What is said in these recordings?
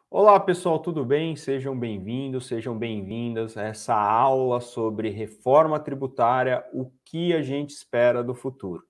Olá pessoal, tudo bem? Sejam bem-vindos, sejam bem-vindas a essa aula sobre reforma tributária, o que a gente espera do futuro.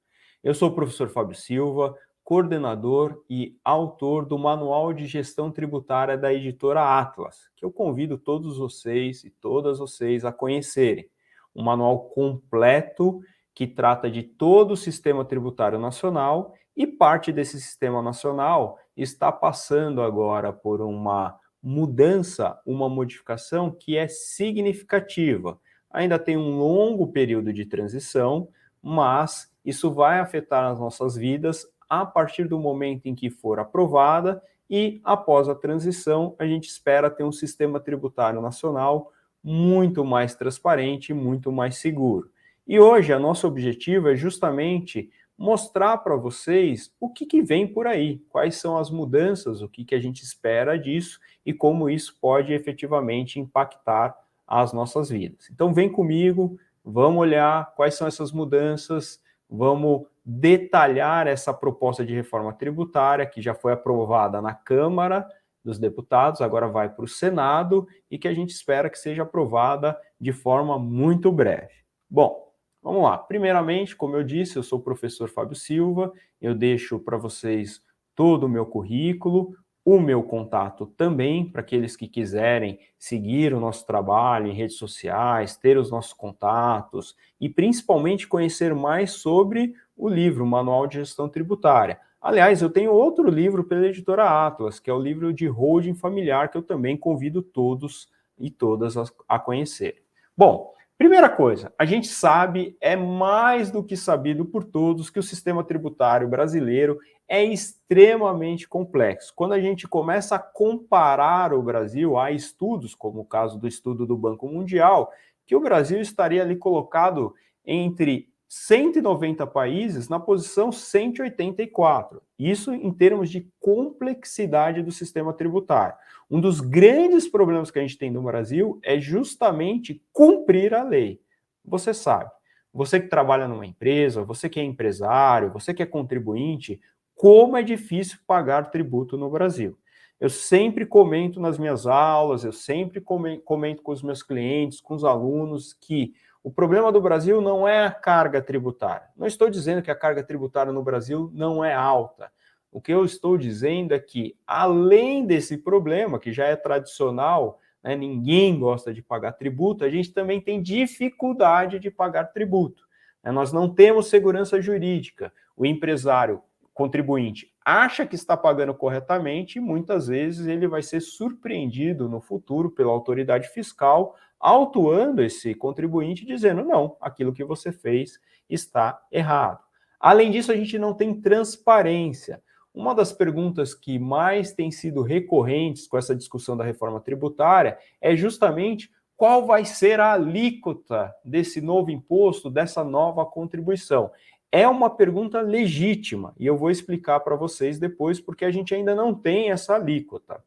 Eu sou o professor Fábio Silva, coordenador e autor do Manual de Gestão Tributária da editora Atlas, que eu convido todos vocês e todas vocês a conhecerem. Um manual completo que trata de todo o sistema tributário nacional e parte desse sistema nacional está passando agora por uma mudança, uma modificação que é significativa. Ainda tem um longo período de transição, mas isso vai afetar as nossas vidas a partir do momento em que for aprovada e após a transição a gente espera ter um sistema tributário nacional muito mais transparente e muito mais seguro. E hoje o nosso objetivo é justamente mostrar para vocês o que vem por aí, quais são as mudanças, o que a gente espera disso e como isso pode efetivamente impactar as nossas vidas. Então vem comigo, vamos olhar quais são essas mudanças, vamos detalhar essa proposta de reforma tributária que já foi aprovada na Câmara dos Deputados, agora vai para o Senado e que a gente espera que seja aprovada de forma muito breve. Bom, vamos lá. Primeiramente, como eu disse, eu sou o professor Fábio Silva, eu deixo para vocês todo o meu currículo, o meu contato também, para aqueles que quiserem seguir o nosso trabalho em redes sociais, ter os nossos contatos e principalmente conhecer mais sobre o livro Manual de Gestão Tributária. Aliás, eu tenho outro livro pela editora Atlas, que é o livro de holding familiar, que eu também convido todos e todas a conhecer. Bom, primeira coisa, a gente sabe, é mais do que sabido por todos, que o sistema tributário brasileiro é extremamente complexo. Quando a gente começa a comparar o Brasil, há estudos, como o caso do estudo do Banco Mundial, que o Brasil estaria ali colocado entre 190 países na posição 184. Isso em termos de complexidade do sistema tributário. Um dos grandes problemas que a gente tem no Brasil é justamente cumprir a lei. Você sabe, você que trabalha numa empresa, você que é empresário, você que é contribuinte, como é difícil pagar tributo no Brasil. Eu sempre comento nas minhas aulas, eu sempre comento com os meus clientes, com os alunos, que o problema do Brasil não é a carga tributária. Não estou dizendo que a carga tributária no Brasil não é alta. O que eu estou dizendo é que, além desse problema, que já é tradicional, né, ninguém gosta de pagar tributo, a gente também tem dificuldade de pagar tributo. Né? Nós não temos segurança jurídica. O empresário contribuinte acha que está pagando corretamente e muitas vezes ele vai ser surpreendido no futuro pela autoridade fiscal, autuando esse contribuinte dizendo não, aquilo que você fez está errado. Além disso, a gente não tem transparência. Uma das perguntas que mais tem sido recorrentes com essa discussão da reforma tributária é justamente qual vai ser a alíquota desse novo imposto, dessa nova contribuição. É uma pergunta legítima e eu vou explicar para vocês depois porque a gente ainda não tem essa alíquota.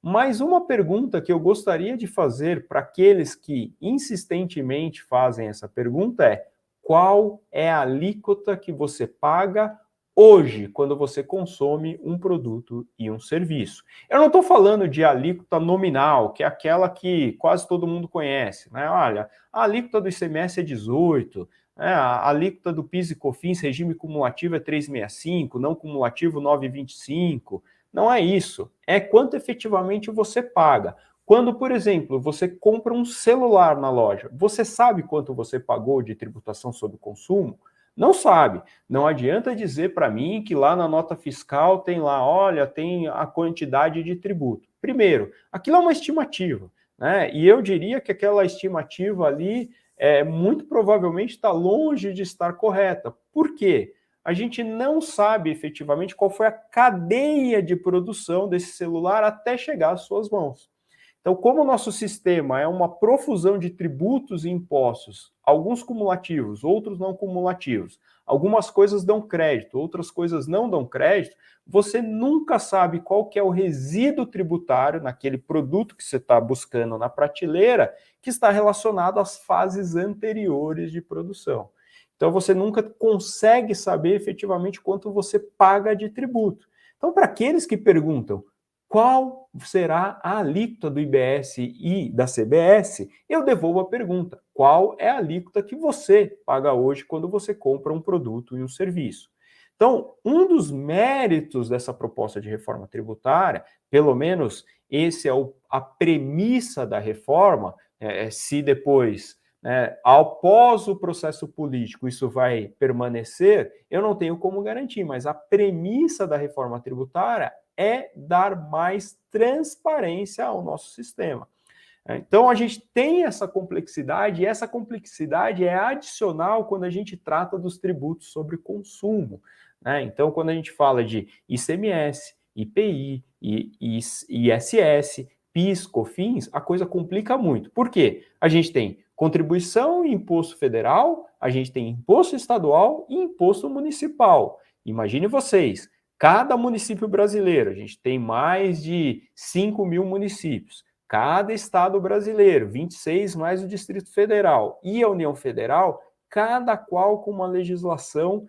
Mas uma pergunta que eu gostaria de fazer para aqueles que insistentemente fazem essa pergunta é: qual é a alíquota que você paga hoje quando você consome um produto e um serviço? Eu não estou falando de alíquota nominal, que é aquela que quase todo mundo conhece, né? Olha, a alíquota do ICMS é 18, né? A alíquota do PIS e COFINS, regime cumulativo é 365, não cumulativo 925. Não é isso, é quanto efetivamente você paga. Quando, por exemplo, você compra um celular na loja, você sabe quanto você pagou de tributação sobre o consumo? Não sabe. Não adianta dizer para mim que lá na nota fiscal tem lá, olha, tem a quantidade de tributo. Primeiro, aquilo é uma estimativa, né? E eu diria que aquela estimativa ali muito provavelmente está longe de estar correta. Por quê? A gente não sabe efetivamente qual foi a cadeia de produção desse celular até chegar às suas mãos. Então, como o nosso sistema é uma profusão de tributos e impostos, alguns cumulativos, outros não cumulativos, algumas coisas dão crédito, outras coisas não dão crédito, você nunca sabe qual que é o resíduo tributário naquele produto que você está buscando na prateleira que está relacionado às fases anteriores de produção. Então, você nunca consegue saber efetivamente quanto você paga de tributo. Então, para aqueles que perguntam qual será a alíquota do IBS e da CBS? Eu devolvo a pergunta: qual é a alíquota que você paga hoje quando você compra um produto e um serviço? Então, um dos méritos dessa proposta de reforma tributária, pelo menos esse é a premissa da reforma, se depois, após o processo político, isso vai permanecer, eu não tenho como garantir, mas a premissa da reforma tributária é dar mais transparência ao nosso sistema. Então, a gente tem essa complexidade, e essa complexidade é adicional quando a gente trata dos tributos sobre consumo. Então, quando a gente fala de ICMS, IPI, ISS, PIS, COFINS, a coisa complica muito. Por quê? A gente tem contribuição e imposto federal, a gente tem imposto estadual e imposto municipal. Imagine vocês, cada município brasileiro, a gente tem mais de 5 mil municípios. Cada estado brasileiro, 26 mais o Distrito Federal e a União Federal, cada qual com uma legislação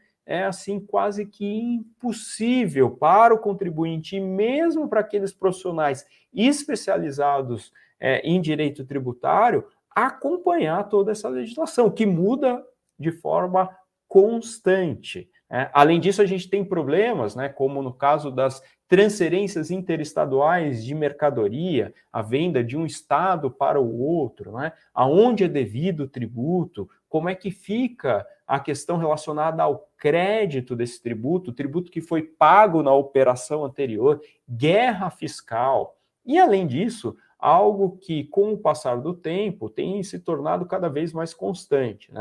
assim quase que impossível para o contribuinte e mesmo para aqueles profissionais especializados em direito tributário acompanhar toda essa legislação que muda de forma constante. Além disso, a gente tem problemas, como no caso das transferências interestaduais de mercadoria, a venda de um estado para o outro, aonde é devido o tributo, como é que fica a questão relacionada ao crédito desse tributo, o tributo que foi pago na operação anterior, guerra fiscal. E, além disso, algo que, com o passar do tempo, tem se tornado cada vez mais constante,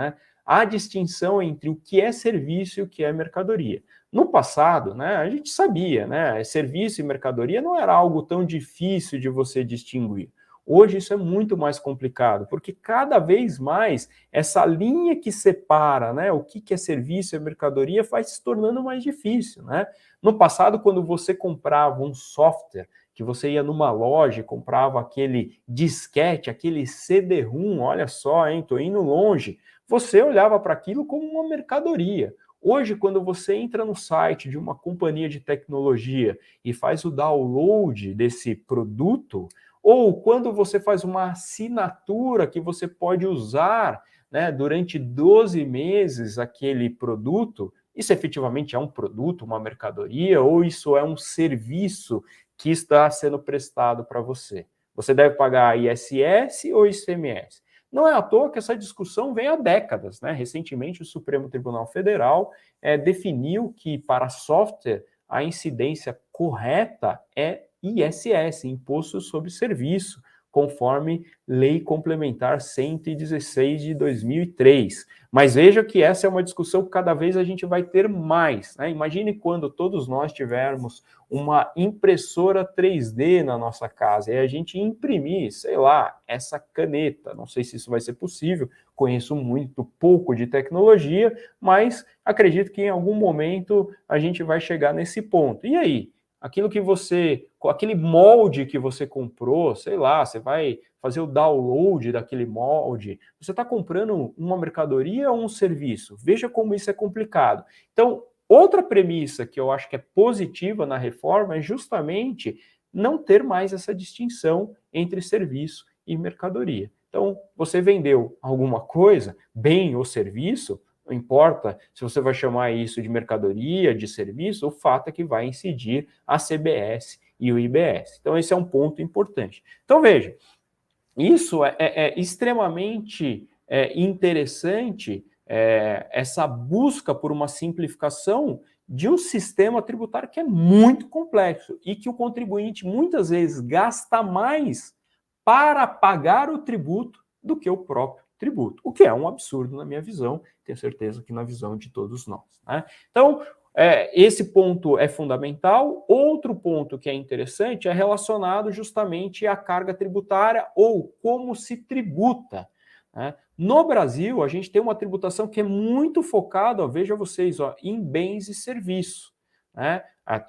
a distinção entre o que é serviço e o que é mercadoria. No passado, a gente sabia, serviço e mercadoria não era algo tão difícil de você distinguir. Hoje isso é muito mais complicado, porque cada vez mais essa linha que separa o que é serviço e mercadoria vai se tornando mais difícil. No passado, quando você comprava um software, que você ia numa loja e comprava aquele disquete, aquele CD-ROM, olha só, estou indo longe, você olhava para aquilo como uma mercadoria. Hoje, quando você entra no site de uma companhia de tecnologia e faz o download desse produto, ou quando você faz uma assinatura que você pode usar durante 12 meses aquele produto, isso efetivamente é um produto, uma mercadoria, ou isso é um serviço que está sendo prestado para você? Você deve pagar ISS ou ICMS? Não é à toa que essa discussão vem há décadas. Recentemente, o Supremo Tribunal Federal definiu que, para software, a incidência correta é ISS, Imposto sobre Serviço, conforme Lei Complementar 116 de 2003. Mas veja que essa é uma discussão que cada vez a gente vai ter mais. Imagine quando todos nós tivermos uma impressora 3D na nossa casa e a gente imprimir, sei lá, essa caneta. Não sei se isso vai ser possível, conheço muito pouco de tecnologia, mas acredito que em algum momento a gente vai chegar nesse ponto. E aí? Aquele molde que você comprou, sei lá, você vai fazer o download daquele molde, você está comprando uma mercadoria ou um serviço? Veja como isso é complicado. Então, outra premissa que eu acho que é positiva na reforma é justamente não ter mais essa distinção entre serviço e mercadoria. Então, você vendeu alguma coisa, bem ou serviço, não importa se você vai chamar isso de mercadoria, de serviço, o fato é que vai incidir a CBS e o IBS. Então, esse é um ponto importante. Então, veja, isso é extremamente interessante, essa busca por uma simplificação de um sistema tributário que é muito complexo e que o contribuinte muitas vezes gasta mais para pagar o tributo do que o próprio tributo, o que é um absurdo na minha visão, tenho certeza que na visão de todos nós. Então, esse ponto é fundamental. Outro ponto que é interessante é relacionado justamente à carga tributária ou como se tributa. No Brasil, a gente tem uma tributação que é muito focada, veja vocês, em bens e serviços.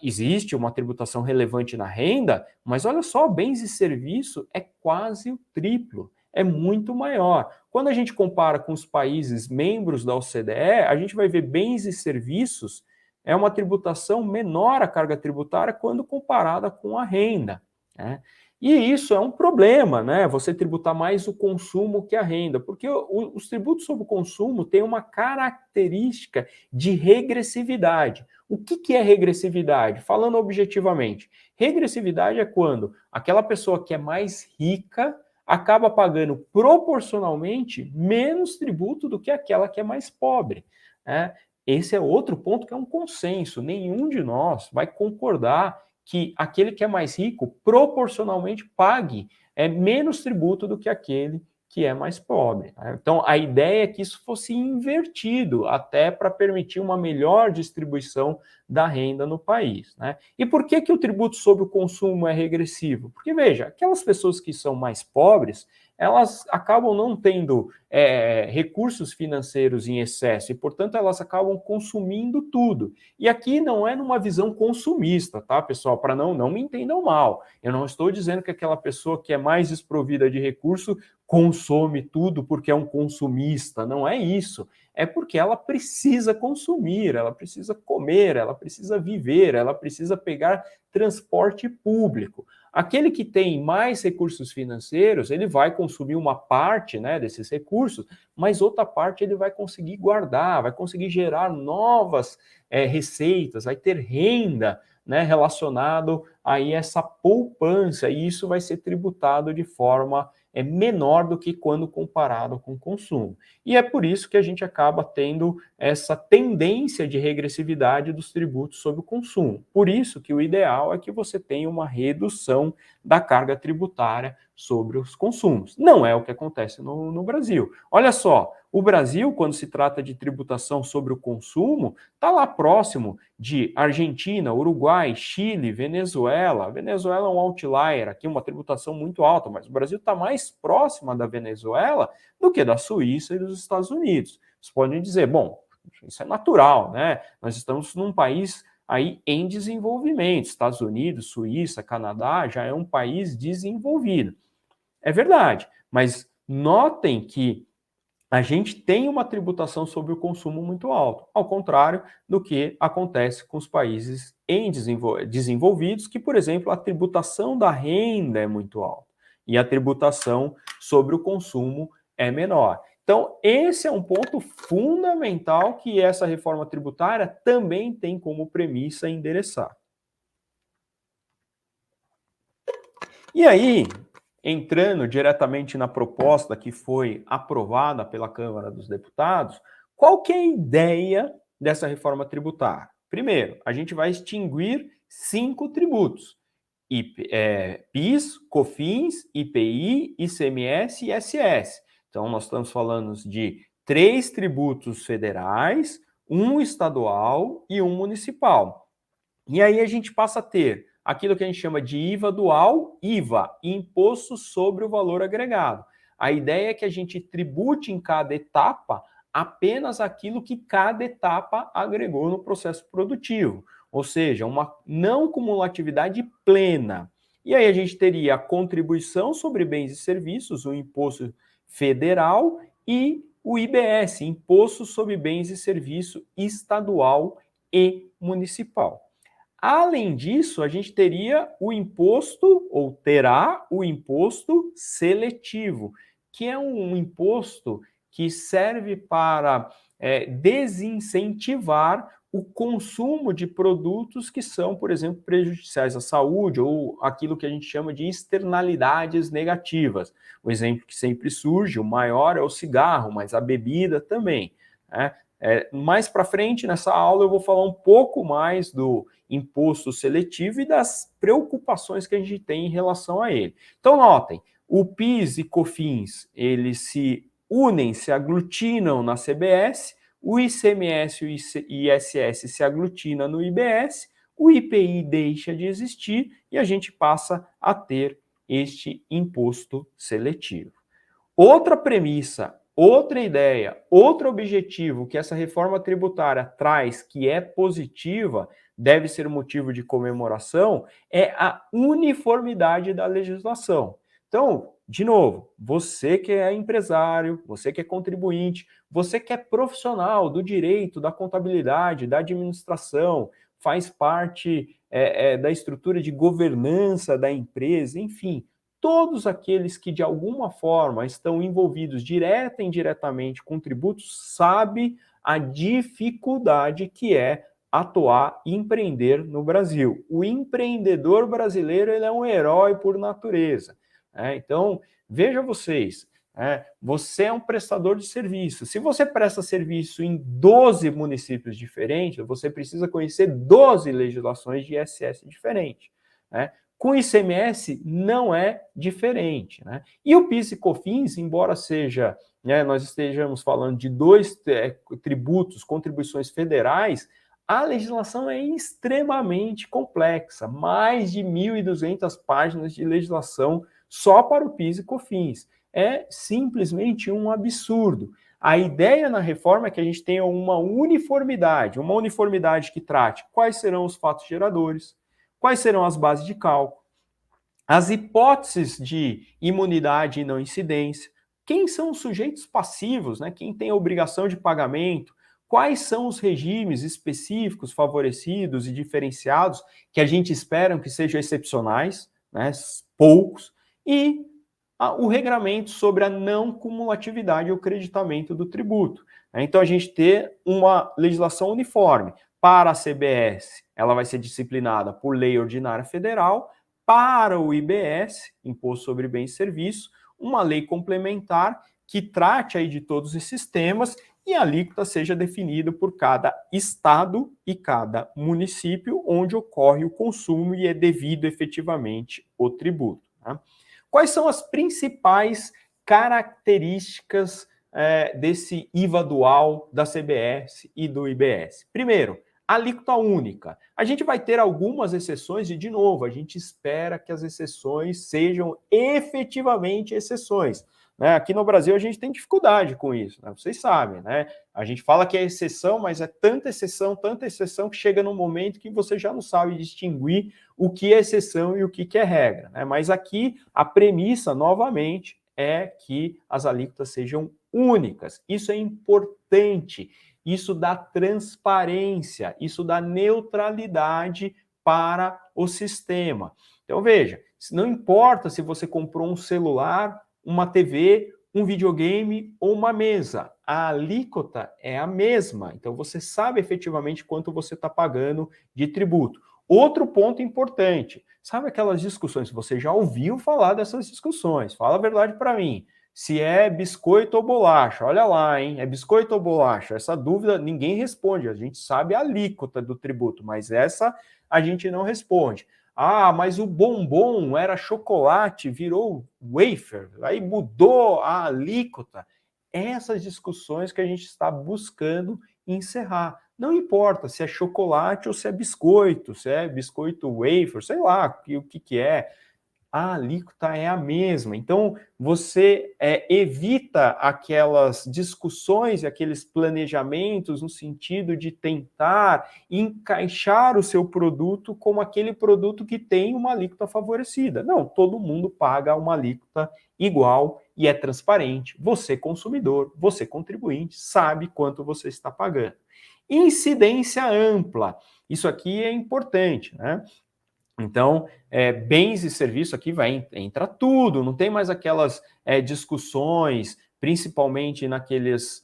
Existe uma tributação relevante na renda, mas olha só, bens e serviços é quase o triplo, é muito maior. Quando a gente compara com os países membros da OCDE, a gente vai ver bens e serviços é uma tributação menor a carga tributária quando comparada com a renda, né? E isso é um problema, né? Você tributar mais o consumo que a renda, porque os tributos sobre o consumo têm uma característica de regressividade. O que é regressividade? Falando objetivamente, regressividade é quando aquela pessoa que é mais rica acaba pagando proporcionalmente menos tributo do que aquela que é mais pobre, né? Esse é outro ponto que é um consenso. Nenhum de nós vai concordar que aquele que é mais rico proporcionalmente pague menos tributo do que aquele que é mais pobre, né? Então, a ideia é que isso fosse invertido, até para permitir uma melhor distribuição da renda no país, né? E por que o tributo sobre o consumo é regressivo? Porque, veja, aquelas pessoas que são mais pobres, elas acabam não tendo recursos financeiros em excesso e, portanto, elas acabam consumindo tudo. E aqui não é numa visão consumista, tá, pessoal? Para não me entendam mal. Eu não estou dizendo que aquela pessoa que é mais desprovida de recurso consome tudo porque é um consumista. Não é isso. É porque ela precisa consumir, ela precisa comer, ela precisa viver, ela precisa pegar transporte público. Aquele que tem mais recursos financeiros, ele vai consumir uma parte, né, desses recursos, mas outra parte ele vai conseguir guardar, vai conseguir gerar novas receitas, vai ter renda, né, relacionado a essa poupança, e isso vai ser tributado de forma menor do que quando comparado com o consumo. E é por isso que a gente acaba tendo essa tendência de regressividade dos tributos sobre o consumo. Por isso que o ideal é que você tenha uma redução da carga tributária sobre os consumos. Não é o que acontece no Brasil. Olha só, o Brasil, quando se trata de tributação sobre o consumo, está lá próximo de Argentina, Uruguai, Chile, Venezuela. Venezuela é um outlier, aqui uma tributação muito alta, mas o Brasil está mais próximo da Venezuela do que da Suíça e dos Estados Unidos. Vocês podem dizer, bom, isso é natural, né? Nós estamos num país aí em desenvolvimento. Estados Unidos, Suíça, Canadá já é um país desenvolvido. É verdade, mas notem que a gente tem uma tributação sobre o consumo muito alta, ao contrário do que acontece com os países desenvolvidos, que, por exemplo, a tributação da renda é muito alta e a tributação sobre o consumo é menor. Então, esse é um ponto fundamental que essa reforma tributária também tem como premissa endereçar. E aí, entrando diretamente na proposta que foi aprovada pela Câmara dos Deputados, qual que é a ideia dessa reforma tributária? Primeiro, a gente vai extinguir 5 tributos: PIS, COFINS, IPI, ICMS e ISS. Então, nós estamos falando de 3 tributos federais, 1 estadual e 1 municipal. E aí a gente passa a ter aquilo que a gente chama de IVA dual, IVA, Imposto sobre o Valor Agregado. A ideia é que a gente tribute em cada etapa apenas aquilo que cada etapa agregou no processo produtivo, ou seja, uma não cumulatividade plena. E aí a gente teria a contribuição sobre bens e serviços, o imposto federal, e o IBS, Imposto sobre Bens e Serviços estadual e municipal. Além disso, a gente teria o imposto, ou terá o imposto seletivo, que é um imposto que serve para desincentivar o consumo de produtos que são, por exemplo, prejudiciais à saúde ou aquilo que a gente chama de externalidades negativas. O exemplo que sempre surge, o maior é o cigarro, mas a bebida também, né? Mais para frente, nessa aula, eu vou falar um pouco mais do imposto seletivo e das preocupações que a gente tem em relação a ele. Então, notem, o PIS e COFINS, eles se unem, se aglutinam na CBS, o ICMS e o ISS se aglutinam no IBS, o IPI deixa de existir e a gente passa a ter este imposto seletivo. Outra premissa, outra ideia, outro objetivo que essa reforma tributária traz, que é positiva, deve ser motivo de comemoração, é a uniformidade da legislação. Então, De novo, você que é empresário, você que é contribuinte, você que é profissional do direito, da contabilidade, da administração, faz parte da estrutura de governança da empresa, enfim, todos aqueles que de alguma forma estão envolvidos direta e indiretamente com tributos sabem a dificuldade que é atuar e empreender no Brasil. O empreendedor brasileiro ele é um herói por natureza. Então, veja vocês, você é um prestador de serviço. Se você presta serviço em 12 municípios diferentes, você precisa conhecer 12 legislações de ISS diferentes. Com ICMS não é diferente. E o PIS e COFINS, embora seja, nós estejamos falando de dois tributos, contribuições federais, a legislação é extremamente complexa, mais de 1.200 páginas de legislação só para o PIS e COFINS. É simplesmente um absurdo. A ideia na reforma é que a gente tenha uma uniformidade que trate quais serão os fatos geradores, quais serão as bases de cálculo, as hipóteses de imunidade e não incidência, quem são os sujeitos passivos, quem tem a obrigação de pagamento, quais são os regimes específicos, favorecidos e diferenciados que a gente espera que sejam excepcionais, poucos, e o regramento sobre a não cumulatividade e o creditamento do tributo. Então, a gente ter uma legislação uniforme. Para a CBS, ela vai ser disciplinada por lei ordinária federal. Para o IBS, Imposto sobre Bens e Serviços, uma lei complementar que trate aí de todos esses temas e a alíquota seja definida por cada estado e cada município onde ocorre o consumo e é devido efetivamente o tributo. Quais são as principais características desse IVA dual da CBS e do IBS? Primeiro, alíquota única. A gente vai ter algumas exceções e, de novo, a gente espera que as exceções sejam efetivamente exceções. Aqui no Brasil a gente tem dificuldade com isso, vocês sabem, A gente fala que é exceção, mas é tanta exceção que chega num momento que você já não sabe distinguir o que é exceção e o que é regra. Mas aqui a premissa, novamente, é que as alíquotas sejam únicas. Isso é importante, isso dá transparência, isso dá neutralidade para o sistema. Então veja, não importa se você comprou um celular, uma TV, um videogame ou uma mesa. A alíquota é a mesma. Então, você sabe efetivamente quanto você está pagando de tributo. Outro ponto importante, sabe aquelas discussões, você já ouviu falar dessas discussões, fala a verdade para mim. Se é biscoito ou bolacha, olha lá, hein? É biscoito ou bolacha? Essa dúvida ninguém responde, a gente sabe a alíquota do tributo, mas essa a gente não responde. Ah, mas o bombom era chocolate, virou wafer, aí mudou a alíquota. Essas discussões que a gente está buscando encerrar. Não importa se é chocolate ou se é biscoito wafer, sei lá o que é. A alíquota é a mesma. Então, você evita aquelas discussões e aqueles planejamentos no sentido de tentar encaixar o seu produto como aquele produto que tem uma alíquota favorecida. Não, todo mundo paga uma alíquota igual e é transparente. Você, consumidor, você, contribuinte, sabe quanto você está pagando. Incidência ampla. Isso aqui é importante, Então, bens e serviços aqui entra tudo, não tem mais aquelas discussões, principalmente naqueles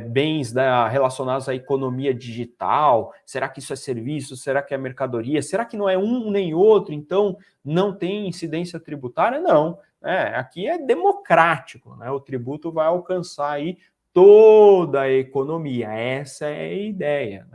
bens relacionados à economia digital. Será que isso é serviço? Será que é mercadoria? Será que não é um nem outro? Então, não tem incidência tributária? Não. Aqui é democrático, O tributo vai alcançar aí toda a economia. Essa é a ideia,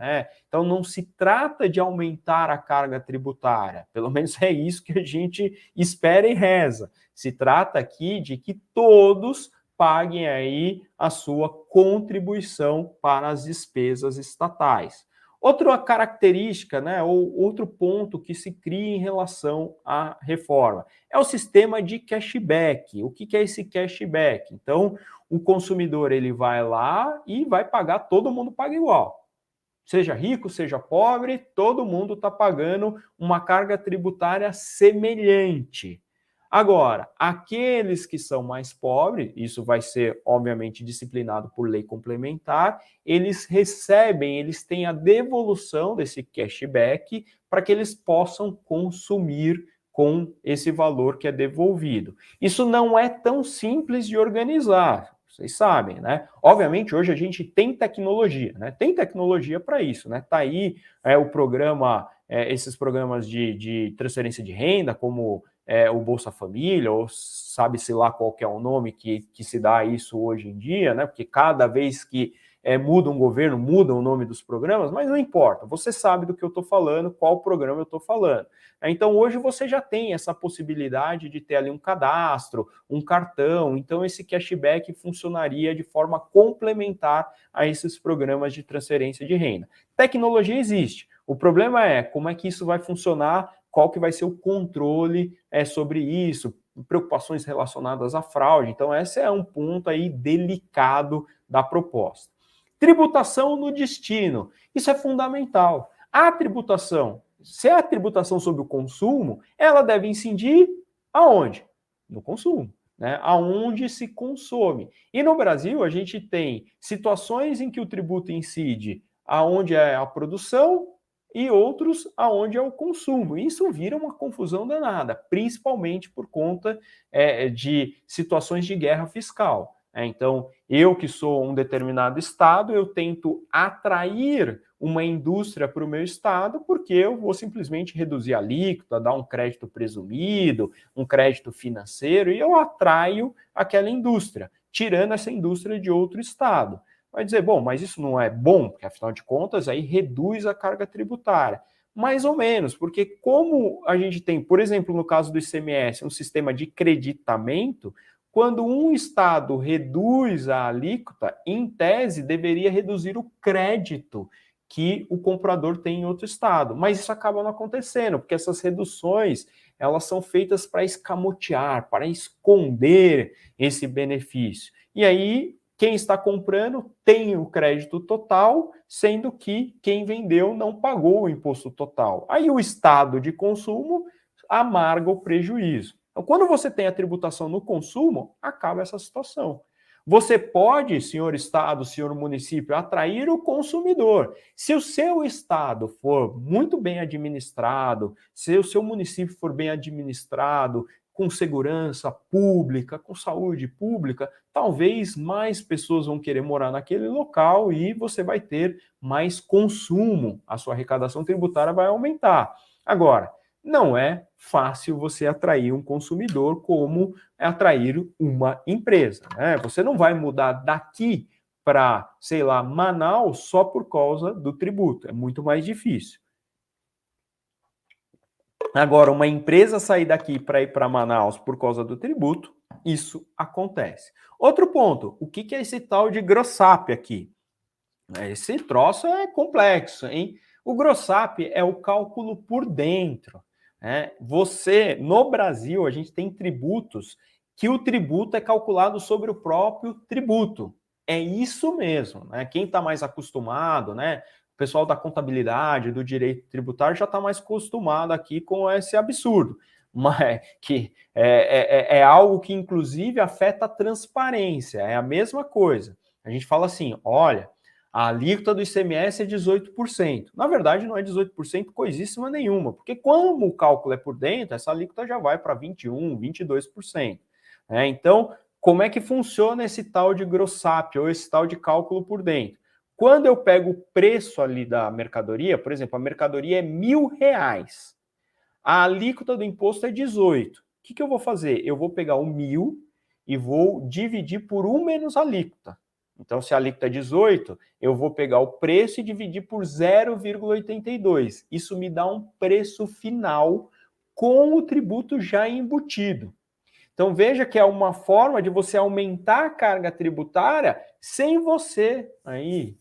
Então, não se trata de aumentar a carga tributária, pelo menos é isso que a gente espera e reza. Se trata aqui de que todos paguem aí a sua contribuição para as despesas estatais. Outra característica, ou outro ponto que se cria em relação à reforma é o sistema de cashback. O que é esse cashback? Então, o consumidor ele vai lá e vai pagar, todo mundo paga igual. Seja rico, seja pobre, todo mundo está pagando uma carga tributária semelhante. Agora, aqueles que são mais pobres, isso vai ser, obviamente, disciplinado por lei complementar, eles recebem, eles têm a devolução desse cashback para que eles possam consumir com esse valor que é devolvido. Isso não é tão simples de organizar, vocês sabem, né? Obviamente, hoje a gente tem tecnologia, né? Tem tecnologia para isso, né? Tá aí o programa, esses programas de transferência de renda, como o Bolsa Família, ou sabe-se lá qual que é o nome que se dá a isso hoje em dia, né? Porque cada vez que muda um governo, muda o nome dos programas, mas não importa, você sabe do que eu estou falando, qual programa eu estou falando. Então, hoje você já tem essa possibilidade de ter ali um cadastro, um cartão, então esse cashback funcionaria de forma complementar a esses programas de transferência de renda. Tecnologia existe, o problema é como é que isso vai funcionar, qual que vai ser o controle sobre isso, preocupações relacionadas à fraude. Então, esse é um ponto aí delicado da proposta. Tributação no destino, isso é fundamental. A tributação, se é a tributação sobre o consumo, ela deve incidir aonde? No consumo, né? Aonde se consome. E no Brasil, a gente tem situações em que o tributo incide aonde é a produção e outros aonde é o consumo. Isso vira uma confusão danada, principalmente por conta de situações de guerra fiscal. Então, eu que sou um determinado estado, eu tento atrair uma indústria para o meu estado, porque eu vou simplesmente reduzir a alíquota, dar um crédito presumido, um crédito financeiro, e eu atraio aquela indústria, tirando essa indústria de outro estado. Vai dizer, bom, mas isso não é bom, porque afinal de contas aí reduz a carga tributária. Mais ou menos, porque como a gente tem, por exemplo, no caso do ICMS, um sistema de creditamento, quando um estado reduz a alíquota, em tese deveria reduzir o crédito que o comprador tem em outro estado. Mas isso acaba não acontecendo, porque essas reduções, elas são feitas para escamotear, para esconder esse benefício. E aí, quem está comprando tem o crédito total, sendo que quem vendeu não pagou o imposto total. Aí o estado de consumo amarga o prejuízo. Então, quando você tem a tributação no consumo, acaba essa situação. Você pode, senhor estado, senhor município, atrair o consumidor. Se o seu estado for muito bem administrado, se o seu município for bem administrado, com segurança pública, com saúde pública, talvez mais pessoas vão querer morar naquele local e você vai ter mais consumo. A sua arrecadação tributária vai aumentar. Agora, não é fácil você atrair um consumidor como atrair uma empresa, né? Você não vai mudar daqui para, sei lá, Manaus só por causa do tributo. É muito mais difícil. Agora, uma empresa sair daqui para ir para Manaus por causa do tributo, isso acontece. Outro ponto, o que é esse tal de GROSSAP aqui? Esse troço é complexo, hein? O GROSSAP é o cálculo por dentro. Você, no Brasil, a gente tem tributos que o tributo é calculado sobre o próprio tributo. É isso mesmo, né? Quem está mais acostumado, né? O pessoal da contabilidade, do direito tributário já está mais acostumado aqui com esse absurdo, mas que é algo que inclusive afeta a transparência, é a mesma coisa. A gente fala assim, olha, a alíquota do ICMS é 18%. Na verdade, não é 18% coisíssima nenhuma, porque como o cálculo é por dentro, essa alíquota já vai para 21%, 22%. Então, como é que funciona esse tal de GROSSAP, ou esse tal de cálculo por dentro? Quando eu pego o preço ali da mercadoria, por exemplo, a mercadoria é R$1.000, a alíquota do imposto é 18%. O que eu vou fazer? Eu vou pegar o 1.000 e vou dividir por 1 menos a alíquota. Então, se a alíquota é 18, eu vou pegar o preço e dividir por 0,82. Isso me dá um preço final com o tributo já embutido. Então, veja que é uma forma de você aumentar a carga tributária sem você, aí,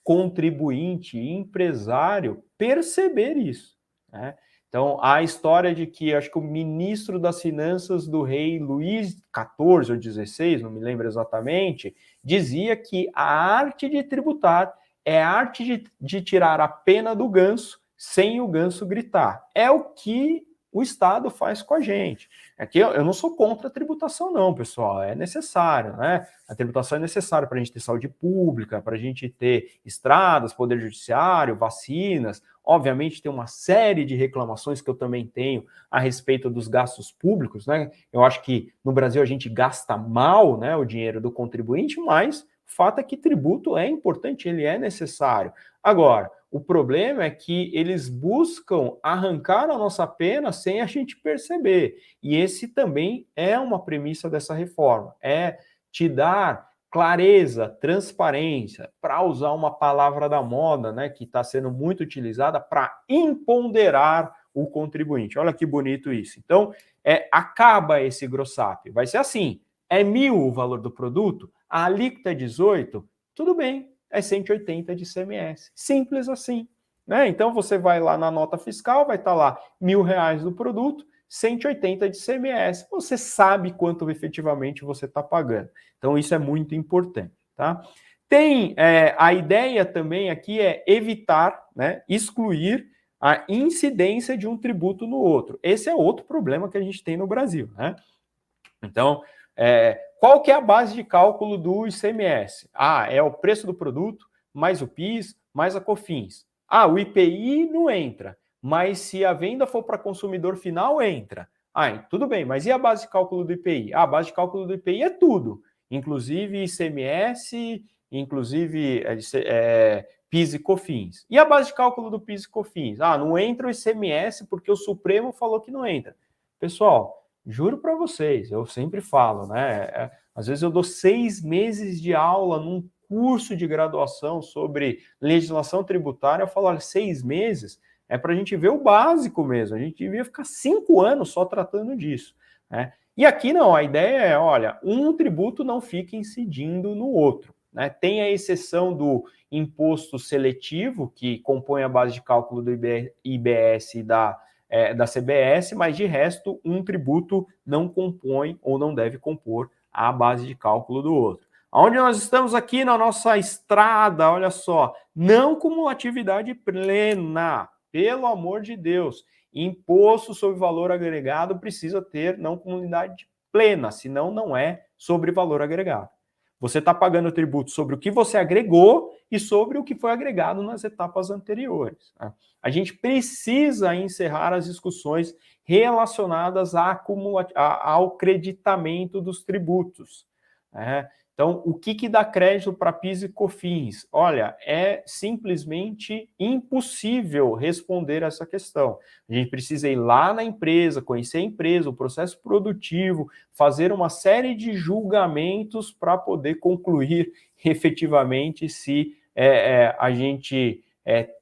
contribuinte, empresário, perceber isso, né? Então, a história de que, acho que o ministro das Finanças do rei Luís XIV ou XVI, não me lembro exatamente, dizia que a arte de tributar é a arte de tirar a pena do ganso sem o ganso gritar. É o que o Estado faz com a gente. Aqui eu não sou contra a tributação, não, pessoal, é necessário, né? A tributação é necessária para a gente ter saúde pública, para a gente ter estradas, poder judiciário, vacinas. Obviamente, tem uma série de reclamações que eu também tenho a respeito dos gastos públicos, né? Eu acho que no Brasil a gente gasta mal, né, o dinheiro do contribuinte, mas o fato é que tributo é importante, ele é necessário. Agora, o problema é que eles buscam arrancar a nossa pena sem a gente perceber. E esse também é uma premissa dessa reforma, é te dar clareza, transparência, para usar uma palavra da moda, né, que está sendo muito utilizada, para empoderar o contribuinte. Olha que bonito isso. Então, acaba esse grossap. Vai ser assim, é 1.000 o valor do produto, a alíquota é 18, tudo bem, é 180 de ICMS. Simples assim. Né? Então, você vai lá na nota fiscal, vai estar lá R$1.000 do produto, 180 de ICMS. Você sabe quanto efetivamente você está pagando. Então, isso é muito importante. Tá? Tem a ideia também aqui é evitar, né, excluir a incidência de um tributo no outro. Esse é outro problema que a gente tem no Brasil. Né? Então, qual que é a base de cálculo do ICMS? É o preço do produto, mais o PIS, mais a COFINS. O IPI não entra, mas se a venda for para consumidor final, entra. Tudo bem, mas e a base de cálculo do IPI? A base de cálculo do IPI é tudo, inclusive ICMS, inclusive PIS e COFINS. E a base de cálculo do PIS e COFINS? Não entra o ICMS porque o Supremo falou que não entra. Pessoal, juro para vocês, eu sempre falo, né? Às vezes eu dou 6 meses de aula num curso de graduação sobre legislação tributária, eu falo, olha, 6 meses é para a gente ver o básico mesmo, a gente devia ficar 5 anos só tratando disso. Né? E aqui não, a ideia é, olha, um tributo não fica incidindo no outro. Né? Tem a exceção do imposto seletivo, que compõe a base de cálculo do IBS e da CBS, mas de resto, um tributo não compõe ou não deve compor a base de cálculo do outro. Onde nós estamos aqui na nossa estrada, olha só, não cumulatividade plena, pelo amor de Deus. Imposto sobre valor agregado precisa ter não cumulatividade plena, senão não é sobre valor agregado. Você está pagando tributo sobre o que você agregou e sobre o que foi agregado nas etapas anteriores. Tá? A gente precisa encerrar as discussões relacionadas ao creditamento dos tributos. Né? Então, o que dá crédito para PIS e COFINS? Olha, é simplesmente impossível responder essa questão. A gente precisa ir lá na empresa, conhecer a empresa, o processo produtivo, fazer uma série de julgamentos para poder concluir efetivamente se a gente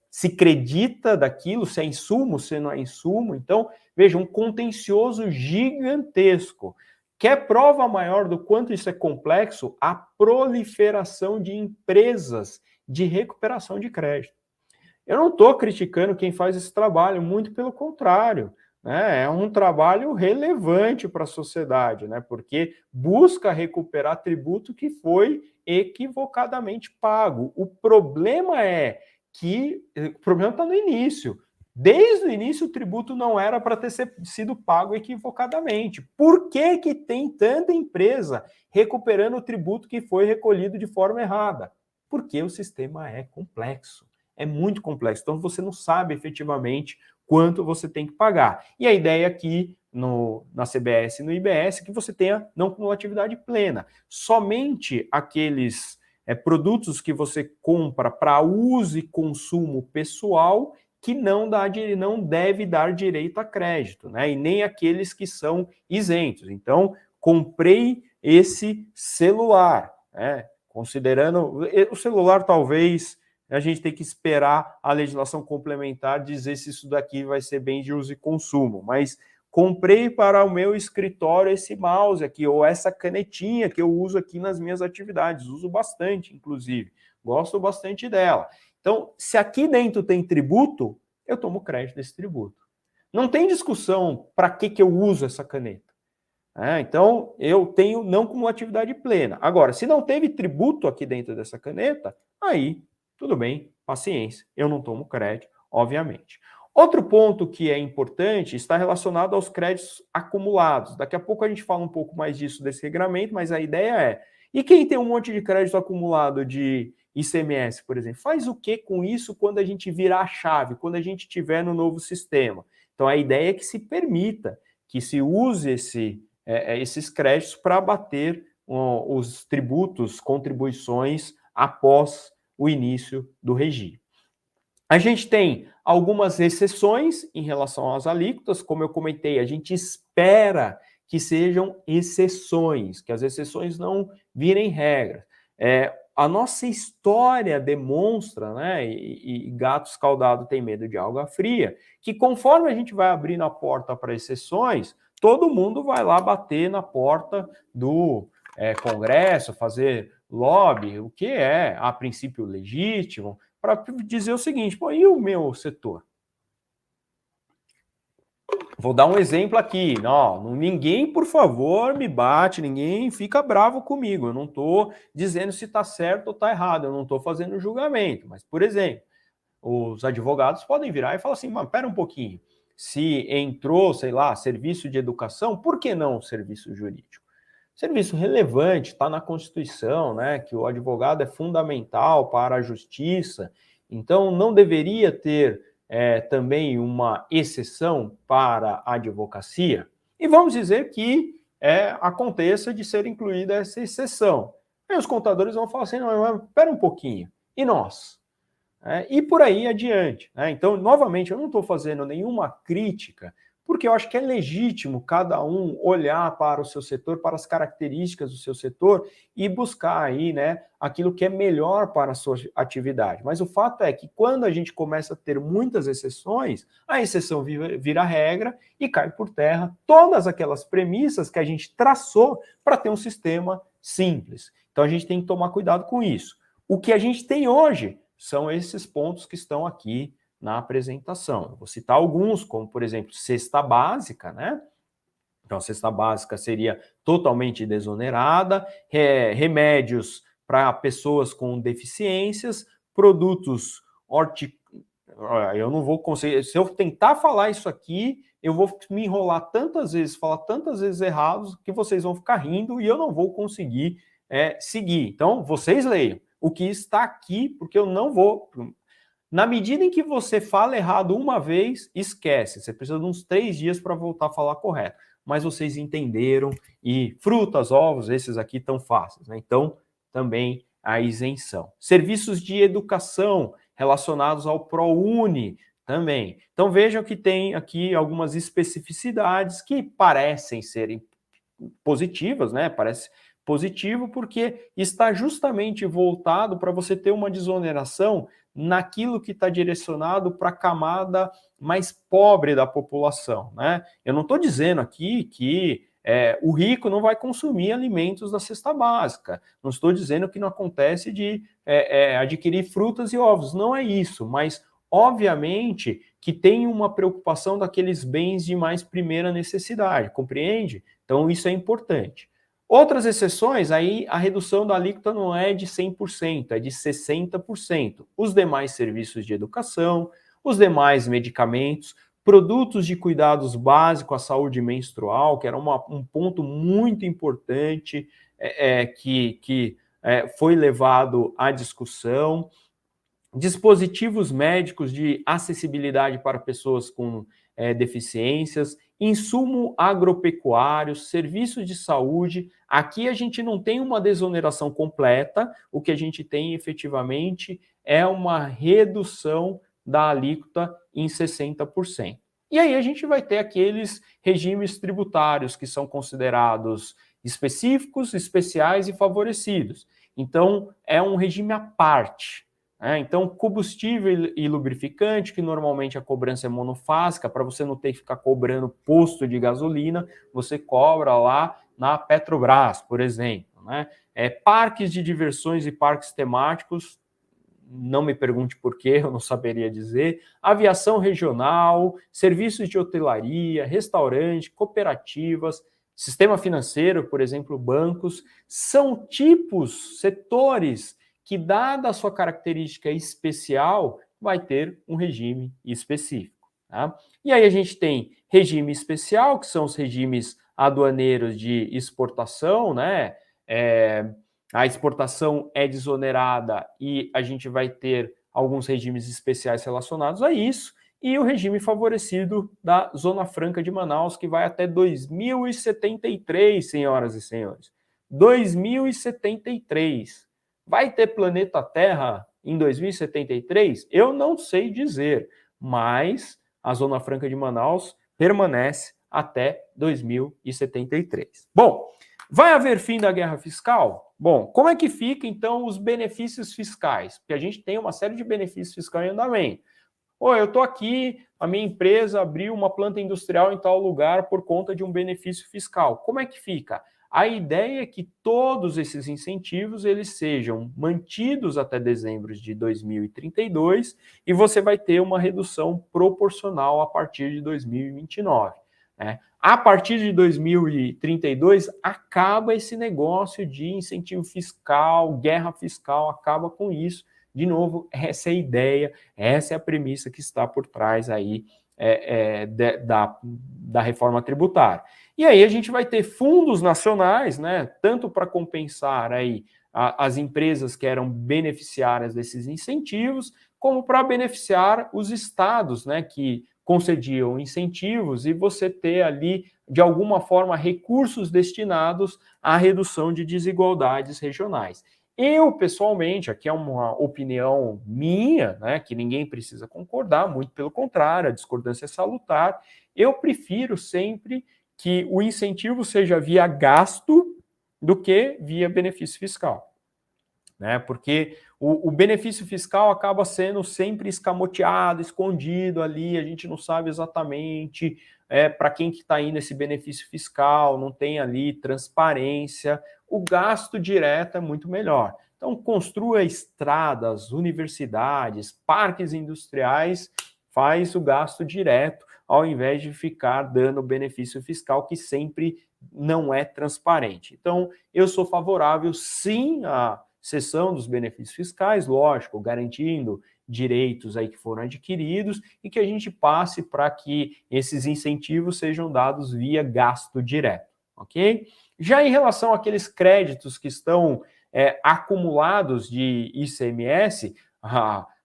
se acredita daquilo, se é insumo, se não é insumo. Então, veja, um contencioso gigantesco. Quer prova maior do quanto isso é complexo? A proliferação de empresas de recuperação de crédito. Eu não estou criticando quem faz esse trabalho, muito pelo contrário. Né? É um trabalho relevante para a sociedade, né? Porque busca recuperar tributo que foi equivocadamente pago. O problema está no início. Desde o início, o tributo não era para ter sido pago equivocadamente. Por que tem tanta empresa recuperando o tributo que foi recolhido de forma errada? Porque o sistema é complexo, é muito complexo. Então, você não sabe efetivamente quanto você tem que pagar. E a ideia aqui na CBS e no IBS é que você tenha não cumulatividade plena. Somente aqueles produtos que você compra para uso e consumo pessoal que não deve dar direito a crédito, né? E nem aqueles que são isentos. Então, comprei esse celular, né? Considerando o celular, talvez a gente tem que esperar a legislação complementar dizer se isso daqui vai ser bem de uso e consumo, mas comprei para o meu escritório esse mouse aqui, ou essa canetinha que eu uso aqui nas minhas atividades, uso bastante, inclusive, gosto bastante dela. Então, se aqui dentro tem tributo, eu tomo crédito desse tributo. Não tem discussão para que eu uso essa caneta. Então, eu tenho não cumulatividade plena. Agora, se não teve tributo aqui dentro dessa caneta, aí, tudo bem, paciência, eu não tomo crédito, obviamente. Outro ponto que é importante está relacionado aos créditos acumulados. Daqui a pouco a gente fala um pouco mais disso desse regramento, mas a ideia é, e quem tem um monte de crédito acumulado de ICMS, por exemplo, faz o que com isso quando a gente virar a chave, quando a gente estiver no novo sistema? Então a ideia é que se permita, que se use esses créditos para abater os tributos, contribuições após o início do regime. A gente tem algumas exceções em relação às alíquotas, como eu comentei, a gente espera que sejam exceções, que as exceções não virem regra. A nossa história demonstra, né, e gato escaldado tem medo de água fria, que conforme a gente vai abrindo a porta para exceções, todo mundo vai lá bater na porta do Congresso, fazer lobby, o que é, a princípio, legítimo, para dizer o seguinte, pô, e o meu setor? Vou dar um exemplo aqui, não, ninguém, por favor, me bate, ninguém fica bravo comigo, eu não estou dizendo se está certo ou está errado, eu não estou fazendo julgamento, mas, por exemplo, os advogados podem virar e falar assim, mas pera um pouquinho, se entrou, sei lá, serviço de educação, por que não serviço jurídico? Serviço relevante, está na Constituição, né, que o advogado é fundamental para a justiça, então não deveria ter também uma exceção para a advocacia? E vamos dizer que aconteça de ser incluída essa exceção. Aí os contadores vão falar assim, não, mas espera um pouquinho, e nós? E por aí adiante. Né? Então, novamente, eu não estou fazendo nenhuma crítica, porque eu acho que é legítimo cada um olhar para o seu setor, para as características do seu setor e buscar aí, né, aquilo que é melhor para a sua atividade. Mas o fato é que quando a gente começa a ter muitas exceções, a exceção vira regra e cai por terra todas aquelas premissas que a gente traçou para ter um sistema simples. Então a gente tem que tomar cuidado com isso. O que a gente tem hoje são esses pontos que estão aqui na apresentação. Vou citar alguns, como, por exemplo, cesta básica, né? Então, a cesta básica seria totalmente desonerada, remédios para pessoas com deficiências, produtos eu não vou conseguir, se eu tentar falar isso aqui, eu vou me enrolar tantas vezes, falar tantas vezes errados, que vocês vão ficar rindo e eu não vou conseguir seguir. Então, vocês leiam o que está aqui, porque eu não vou... Na medida em que você fala errado uma vez, esquece. Você precisa de uns 3 dias para voltar a falar correto. Mas vocês entenderam, e frutas, ovos, esses aqui estão fáceis, né? Então, também a isenção. Serviços de educação relacionados ao ProUni também. Então, vejam que tem aqui algumas especificidades que parecem serem positivas, né? Parece positivo porque está justamente voltado para você ter uma desoneração naquilo que está direcionado para a camada mais pobre da população, né? Eu não estou dizendo aqui que o rico não vai consumir alimentos da cesta básica, não estou dizendo que não acontece de adquirir frutas e ovos, não é isso, mas obviamente que tem uma preocupação daqueles bens de mais primeira necessidade, compreende? Então isso é importante. Outras exceções, aí a redução da alíquota não é de 100%, é de 60%. Os demais serviços de educação, os demais medicamentos, produtos de cuidados básicos à saúde menstrual, que era um ponto muito importante que foi levado à discussão, dispositivos médicos de acessibilidade para pessoas com deficiências, insumo agropecuário, serviços de saúde. Aqui a gente não tem uma desoneração completa, o que a gente tem efetivamente é uma redução da alíquota em 60%. E aí a gente vai ter aqueles regimes tributários que são considerados específicos, especiais e favorecidos. Então, é um regime à parte. Então, combustível e lubrificante, que normalmente a cobrança é monofásica, para você não ter que ficar cobrando posto de gasolina, você cobra lá na Petrobras, por exemplo. Né? Parques de diversões e parques temáticos, não me pergunte por quê, eu não saberia dizer. Aviação regional, serviços de hotelaria, restaurante, cooperativas, sistema financeiro, por exemplo, bancos, são tipos, setores que, dada a sua característica especial, vai ter um regime específico. Tá? E aí a gente tem regime especial, que são os regimes aduaneiros de exportação, né? A exportação é desonerada e a gente vai ter alguns regimes especiais relacionados a isso, e o regime favorecido da Zona Franca de Manaus, que vai até 2073, senhoras e senhores. 2073. Vai ter planeta Terra em 2073? Eu não sei dizer, mas a Zona Franca de Manaus permanece até 2073. Bom, vai haver fim da guerra fiscal? Bom, como é que fica então os benefícios fiscais? Porque a gente tem uma série de benefícios fiscais em andamento. Eu estou aqui, a minha empresa abriu uma planta industrial em tal lugar por conta de um benefício fiscal. Como é que fica? A ideia é que todos esses incentivos eles sejam mantidos até dezembro de 2032 e você vai ter uma redução proporcional a partir de 2029. Né? A partir de 2032 acaba esse negócio de incentivo fiscal, guerra fiscal, acaba com isso. De novo, essa é a ideia, essa é a premissa que está por trás aí da reforma tributária. E aí a gente vai ter fundos nacionais, né, tanto para compensar aí as empresas que eram beneficiárias desses incentivos, como para beneficiar os estados, né, que concediam incentivos e você ter ali, de alguma forma, recursos destinados à redução de desigualdades regionais. Eu, pessoalmente, aqui é uma opinião minha, né, que ninguém precisa concordar, muito pelo contrário, a discordância é salutar. Eu prefiro sempre que o incentivo seja via gasto do que via benefício fiscal. Né? Porque o benefício fiscal acaba sendo sempre escamoteado, escondido ali, a gente não sabe exatamente para quem que está indo esse benefício fiscal, não tem ali transparência. O gasto direto é muito melhor. Então, construa estradas, universidades, parques industriais, faz o gasto direto, ao invés de ficar dando benefício fiscal que sempre não é transparente. Então, eu sou favorável, sim, a cessão dos benefícios fiscais, lógico, garantindo direitos aí que foram adquiridos e que a gente passe para que esses incentivos sejam dados via gasto direto, ok? Já em relação àqueles créditos que estão acumulados de ICMS,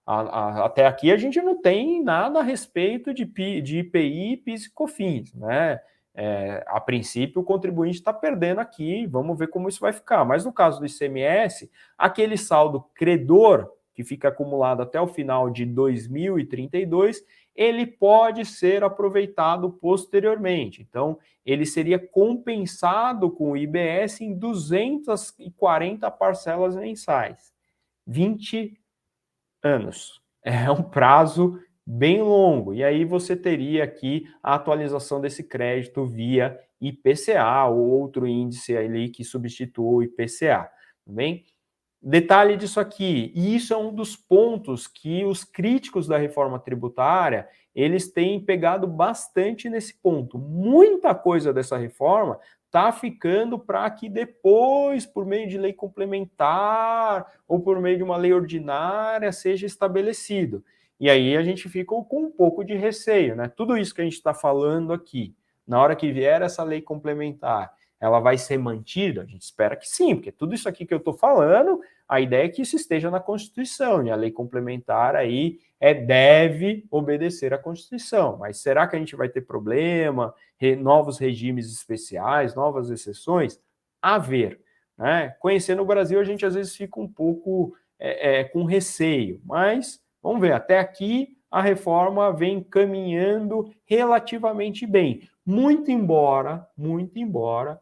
até aqui a gente não tem nada a respeito de IPI, PIS e COFINS, né? A princípio, o contribuinte está perdendo aqui, vamos ver como isso vai ficar. Mas no caso do ICMS, aquele saldo credor, que fica acumulado até o final de 2032, ele pode ser aproveitado posteriormente. Então, ele seria compensado com o IBS em 240 parcelas mensais. 20 anos. É um prazo bem longo. E aí você teria aqui a atualização desse crédito via IPCA ou outro índice ali que substitua o IPCA, tá bem? Detalhe disso aqui, e isso é um dos pontos que os críticos da reforma tributária, eles têm pegado bastante nesse ponto. Muita coisa dessa reforma está ficando para que depois, por meio de lei complementar ou por meio de uma lei ordinária, seja estabelecido. E aí a gente fica com um pouco de receio, né? Tudo isso que a gente está falando aqui, na hora que vier essa lei complementar, ela vai ser mantida? A gente espera que sim, porque tudo isso aqui que eu estou falando, a ideia é que isso esteja na Constituição, e a lei complementar aí deve obedecer à Constituição. Mas será que a gente vai ter problema, novos regimes especiais, novas exceções? A ver. Né? Conhecendo o Brasil, a gente às vezes fica um pouco com receio, mas vamos ver, até aqui a reforma vem caminhando relativamente bem. Muito embora,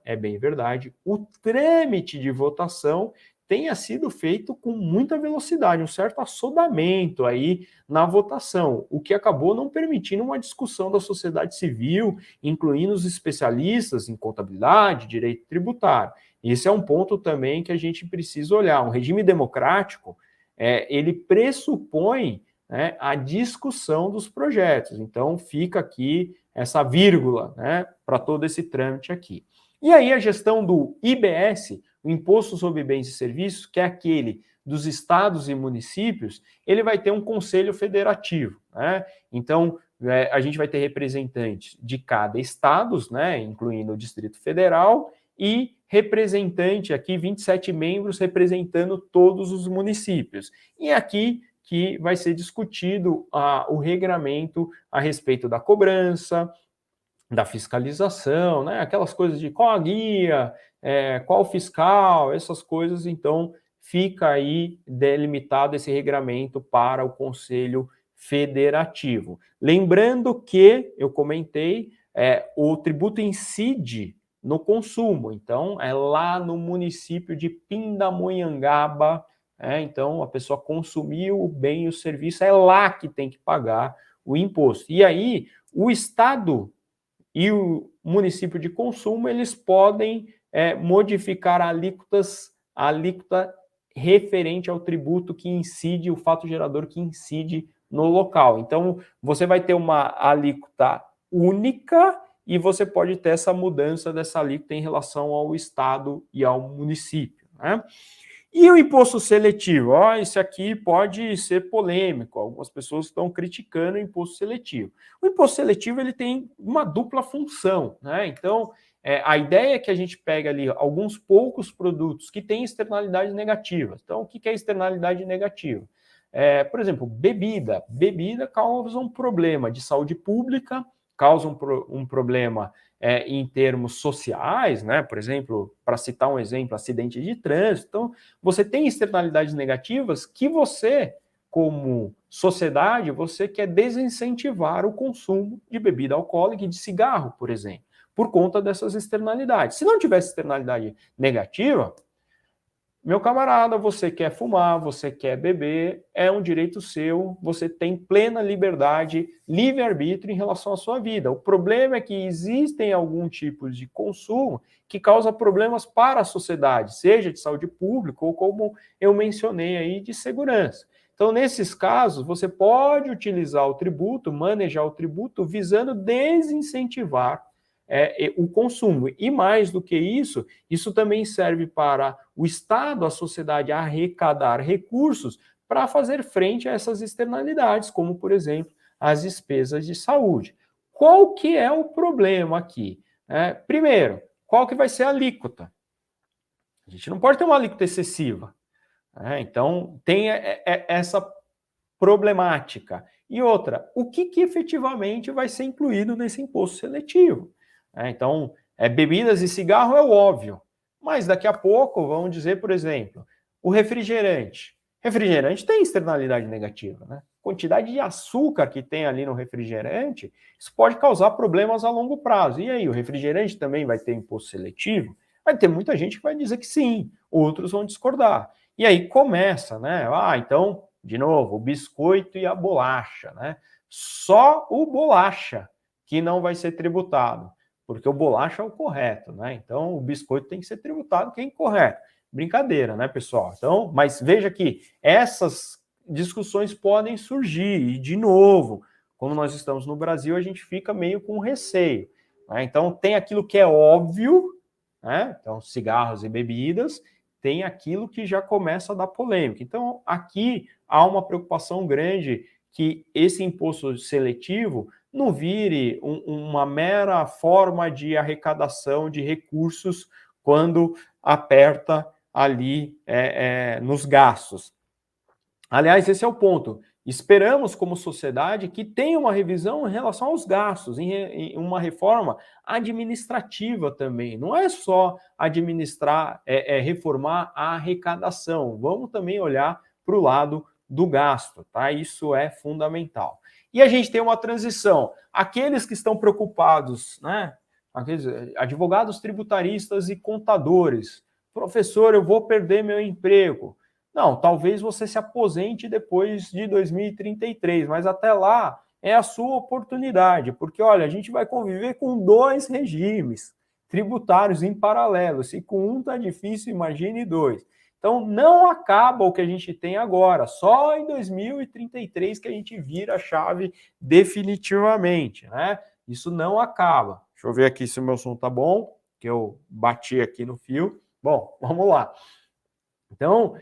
é bem verdade, o trâmite de votação tenha sido feito com muita velocidade, um certo assodamento aí na votação, o que acabou não permitindo uma discussão da sociedade civil, incluindo os especialistas em contabilidade, direito tributário. Esse é um ponto também que a gente precisa olhar. Um regime democrático, ele pressupõe, né, a discussão dos projetos. Então, fica aqui essa vírgula, né, para todo esse trâmite aqui. E aí a gestão do IBS, o Imposto sobre Bens e Serviços, que é aquele dos estados e municípios, ele vai ter um conselho federativo, né? Então, a gente vai ter representantes de cada estado, né, incluindo o Distrito Federal, e representante aqui, 27 membros representando todos os municípios. E aqui que vai ser discutido o regramento a respeito da cobrança, da fiscalização, né, aquelas coisas de qual a guia, qual fiscal, essas coisas, então fica aí delimitado esse regramento para o Conselho Federativo. Lembrando que, eu comentei, o tributo incide no consumo, então é lá no município de Pindamonhangaba, então a pessoa consumiu o bem e o serviço, é lá que tem que pagar o imposto. E aí, o Estado e o município de consumo, eles podem modificar a alíquota referente ao tributo que incide, o fato gerador que incide no local. Então, você vai ter uma alíquota única e você pode ter essa mudança dessa alíquota em relação ao estado e ao município, né? E o imposto seletivo? Esse aqui pode ser polêmico, algumas pessoas estão criticando o imposto seletivo. O imposto seletivo ele tem uma dupla função, né? Então, a ideia é que a gente pega ali alguns poucos produtos que têm externalidades negativas. Então, o que é externalidade negativa? Por exemplo, bebida. Bebida causa um problema de saúde pública, causa um problema em termos sociais, né? Por exemplo, para citar um exemplo, acidente de trânsito. Então, você tem externalidades negativas que você, como sociedade, você quer desincentivar o consumo de bebida alcoólica e de cigarro, por exemplo, por conta dessas externalidades. Se não tivesse externalidade negativa, meu camarada, você quer fumar, você quer beber, é um direito seu, você tem plena liberdade, livre-arbítrio em relação à sua vida. O problema é que existem algum tipo de consumo que causa problemas para a sociedade, seja de saúde pública ou, como eu mencionei aí, de segurança. Então, nesses casos, você pode utilizar o tributo, manejar o tributo, visando desincentivar o consumo. E mais do que isso também serve para o Estado, a sociedade arrecadar recursos para fazer frente a essas externalidades, como, por exemplo, as despesas de saúde. Qual que é o problema aqui? Primeiro, qual que vai ser a alíquota? A gente não pode ter uma alíquota excessiva. Então, tem essa problemática. E outra, o que efetivamente vai ser incluído nesse imposto seletivo? Então, bebidas e cigarro é o óbvio, mas daqui a pouco, vamos dizer, por exemplo, o refrigerante. Refrigerante tem externalidade negativa, né? Quantidade de açúcar que tem ali no refrigerante, isso pode causar problemas a longo prazo. E aí, o refrigerante também vai ter imposto seletivo? Vai ter muita gente que vai dizer que sim, outros vão discordar. E aí começa, né? Então, de novo, o biscoito e a bolacha, né? Só o bolacha que não vai ser tributado, porque o bolacha é o correto, né? Então, o biscoito tem que ser tributado, que é incorreto. Brincadeira, né, pessoal? Então, mas veja que essas discussões podem surgir, e de novo, como nós estamos no Brasil, a gente fica meio com receio, né? Então, tem aquilo que é óbvio, né? Então, cigarros e bebidas, tem aquilo que já começa a dar polêmica. Então, aqui há uma preocupação grande que esse imposto seletivo não vire uma mera forma de arrecadação de recursos quando aperta ali nos gastos. Aliás, esse é o ponto. Esperamos, como sociedade, que tenha uma revisão em relação aos gastos, em uma reforma administrativa também. Não é só administrar, reformar a arrecadação. Vamos também olhar para o lado do gasto, tá? Isso é fundamental. E a gente tem uma transição. Aqueles que estão preocupados, né? Aqueles advogados tributaristas e contadores. Professor, eu vou perder meu emprego. Não, talvez você se aposente depois de 2033, mas até lá é a sua oportunidade, porque olha, a gente vai conviver com 2 regimes tributários em paralelo. Se com um tá difícil, imagine 2. Então não acaba o que a gente tem agora, só em 2033 que a gente vira a chave definitivamente, né? Isso não acaba. Deixa eu ver aqui se o meu som tá bom, que eu bati aqui no fio. Bom, vamos lá. Então,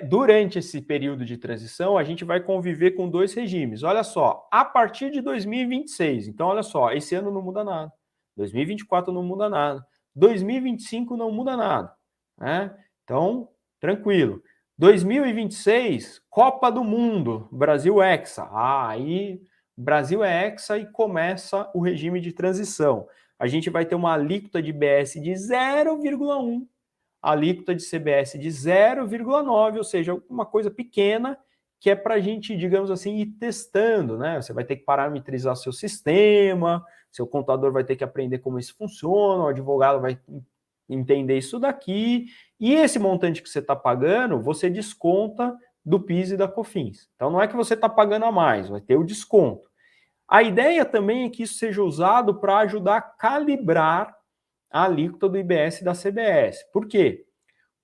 durante esse período de transição, a gente vai conviver com dois regimes. Olha só, a partir de 2026, então olha só, esse ano não muda nada, 2024 não muda nada, 2025 não muda nada, né? Então, tranquilo. 2026, Copa do Mundo, Brasil Hexa. Aí Brasil é Hexa e começa o regime de transição. A gente vai ter uma alíquota de BS de 0,1, alíquota de CBS de 0,9, ou seja, uma coisa pequena que é para a gente, digamos assim, ir testando, né? Você vai ter que parametrizar seu sistema, seu contador vai ter que aprender como isso funciona, o advogado vai entender isso daqui, e esse montante que você está pagando, você desconta do PIS e da COFINS. Então não é que você está pagando a mais, vai ter o desconto. A ideia também é que isso seja usado para ajudar a calibrar a alíquota do IBS e da CBS. Por quê?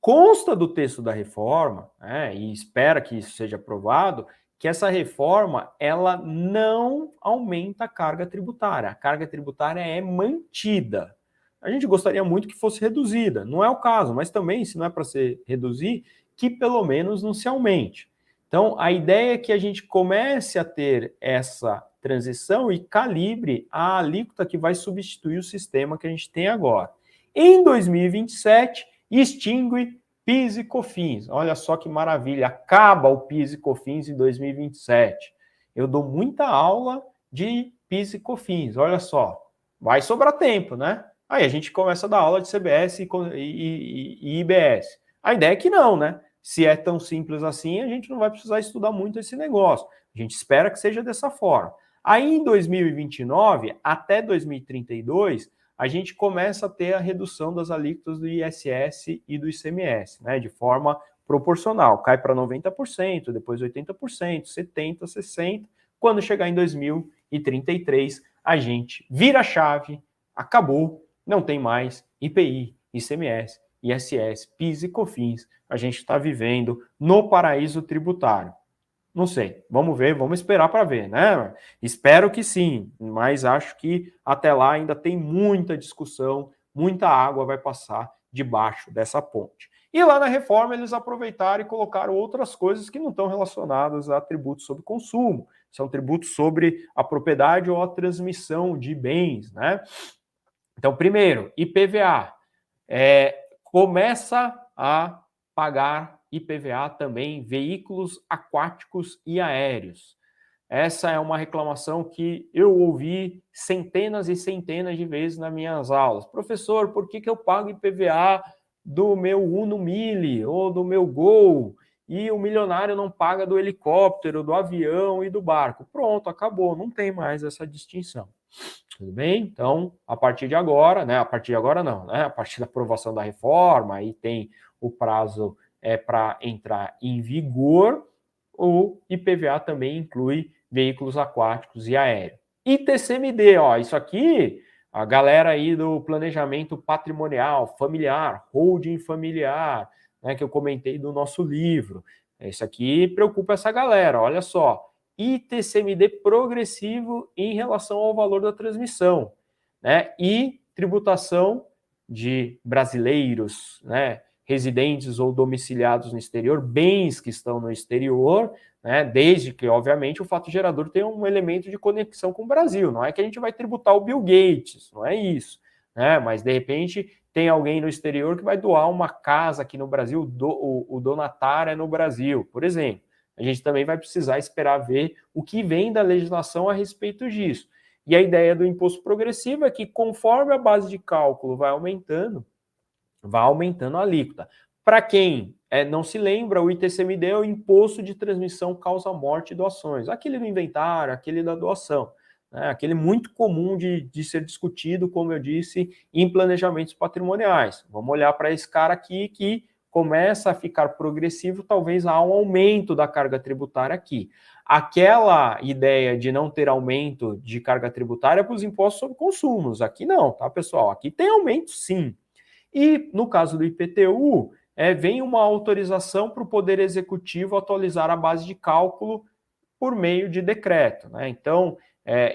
Consta do texto da reforma, né, e espera que isso seja aprovado, que essa reforma ela não aumenta a carga tributária. A carga tributária é mantida. A gente gostaria muito que fosse reduzida. Não é o caso, mas também, se não é para se reduzir, que pelo menos não se aumente. Então, a ideia é que a gente comece a ter essa transição e calibre a alíquota que vai substituir o sistema que a gente tem agora. Em 2027, extingue PIS e COFINS. Olha só que maravilha, acaba o PIS e COFINS em 2027. Eu dou muita aula de PIS e COFINS, olha só. Vai sobrar tempo, né? Aí a gente começa a dar aula de CBS e IBS. A ideia é que não, né? Se é tão simples assim, a gente não vai precisar estudar muito esse negócio. A gente espera que seja dessa forma. Aí em 2029 até 2032, a gente começa a ter a redução das alíquotas do ISS e do ICMS, né, de forma proporcional. Cai para 90%, depois 80%, 70%, 60%. Quando chegar em 2033, a gente vira a chave, acabou, não tem mais IPI, ICMS, ISS, PIS e COFINS. A gente está vivendo no paraíso tributário. Não sei, vamos ver, vamos esperar para ver, né? Espero que sim, mas acho que até lá ainda tem muita discussão, muita água vai passar debaixo dessa ponte. E lá na reforma eles aproveitaram e colocaram outras coisas que não estão relacionadas a tributos sobre consumo, são tributos sobre a propriedade ou a transmissão de bens, né? Então, primeiro, IPVA. Começa a pagar IPVA também veículos aquáticos e aéreos. Essa é uma reclamação que eu ouvi centenas e centenas de vezes nas minhas aulas. Professor, por que eu pago IPVA do meu Uno Mille ou do meu Gol e o milionário não paga do helicóptero, do avião e do barco? Pronto, acabou, não tem mais essa distinção. Tudo bem? Então, a partir de agora, né? A partir de agora não, né? A partir da aprovação da reforma, aí tem o prazo para entrar em vigor, o IPVA também inclui veículos aquáticos e aéreos. ITCMD, ó, isso aqui, a galera aí do planejamento patrimonial, familiar, holding familiar, né, que eu comentei do nosso livro. Isso aqui preocupa essa galera, olha só. ITCMD progressivo em relação ao valor da transmissão, né? E tributação de brasileiros, né, residentes ou domiciliados no exterior, bens que estão no exterior, né, desde que, obviamente, o fato gerador tenha um elemento de conexão com o Brasil. Não é que a gente vai tributar o Bill Gates, não é isso, né? Mas, de repente, tem alguém no exterior que vai doar uma casa aqui no Brasil, o donatário é no Brasil, por exemplo. A gente também vai precisar esperar ver o que vem da legislação a respeito disso. E a ideia do imposto progressivo é que, conforme a base de cálculo vai aumentando a alíquota. Para quem não se lembra, o ITCMD é o Imposto de Transmissão Causa-Morte e Doações, aquele do inventário, aquele da doação, né? Aquele muito comum de ser discutido, como eu disse, em planejamentos patrimoniais. Vamos olhar para esse cara aqui que começa a ficar progressivo, talvez há um aumento da carga tributária aqui. Aquela ideia de não ter aumento de carga tributária para os impostos sobre consumos, aqui não, tá, pessoal? Aqui tem aumento sim. E no caso do IPTU, vem uma autorização para o Poder Executivo atualizar a base de cálculo por meio de decreto, né? Então,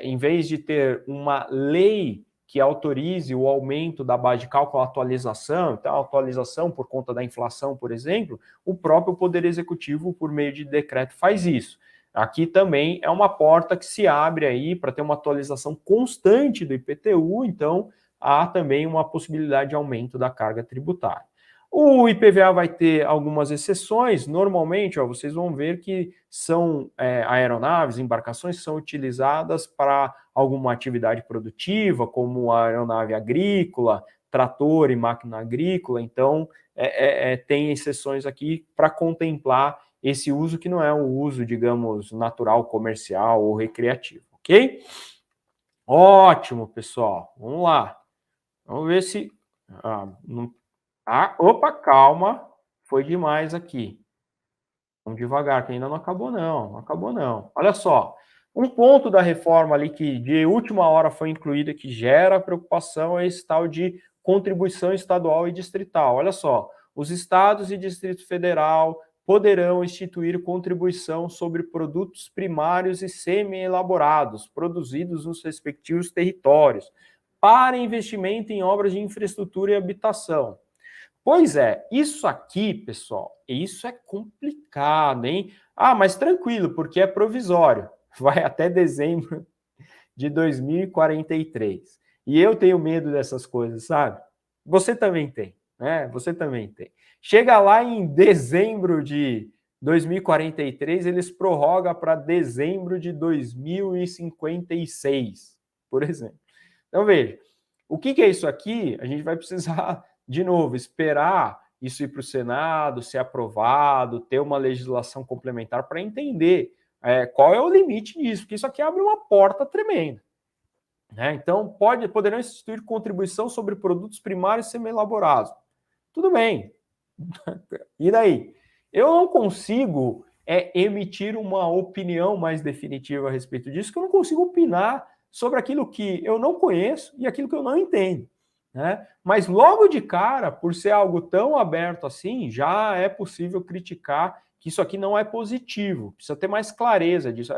em vez de ter uma lei que autorize o aumento da base de cálculo, a atualização, então a atualização por conta da inflação, por exemplo, o próprio Poder Executivo, por meio de decreto, faz isso. Aqui também é uma porta que se abre aí para ter uma atualização constante do IPTU, então há também uma possibilidade de aumento da carga tributária. O IPVA vai ter algumas exceções, normalmente, ó, vocês vão ver que são aeronaves, embarcações que são utilizadas para alguma atividade produtiva, como a aeronave agrícola, trator e máquina agrícola, então tem exceções aqui para contemplar esse uso que não é um uso, digamos, natural, comercial ou recreativo, ok? Ótimo, pessoal, vamos lá. Vamos ver se... opa, calma, foi demais aqui. Vamos devagar, que ainda não acabou não, não acabou não. Olha só, um ponto da reforma ali que de última hora foi incluído que gera preocupação é esse tal de contribuição estadual e distrital. Olha só, os estados e Distrito Federal poderão instituir contribuição sobre produtos primários e semi-elaborados produzidos nos respectivos territórios para investimento em obras de infraestrutura e habitação. Pois é, isso aqui, pessoal, isso é complicado, hein? Ah, mas tranquilo, porque é provisório. Vai até dezembro de 2043. E eu tenho medo dessas coisas, sabe? Você também tem, né? Você também tem. Chega lá em dezembro de 2043, eles prorrogam para dezembro de 2056, por exemplo. Então, veja, o que é isso aqui? A gente vai precisar, de novo, esperar isso ir para o Senado, ser aprovado, ter uma legislação complementar para entender qual é o limite disso, porque isso aqui abre uma porta tremenda. Né? Então, poderão instituir contribuição sobre produtos primários semi-elaborados. Tudo bem. E daí? Eu não consigo emitir uma opinião mais definitiva a respeito disso, que eu não consigo opinar sobre aquilo que eu não conheço e aquilo que eu não entendo. Né? Mas logo de cara, por ser algo tão aberto assim, já é possível criticar que isso aqui não é positivo. Precisa ter mais clareza disso.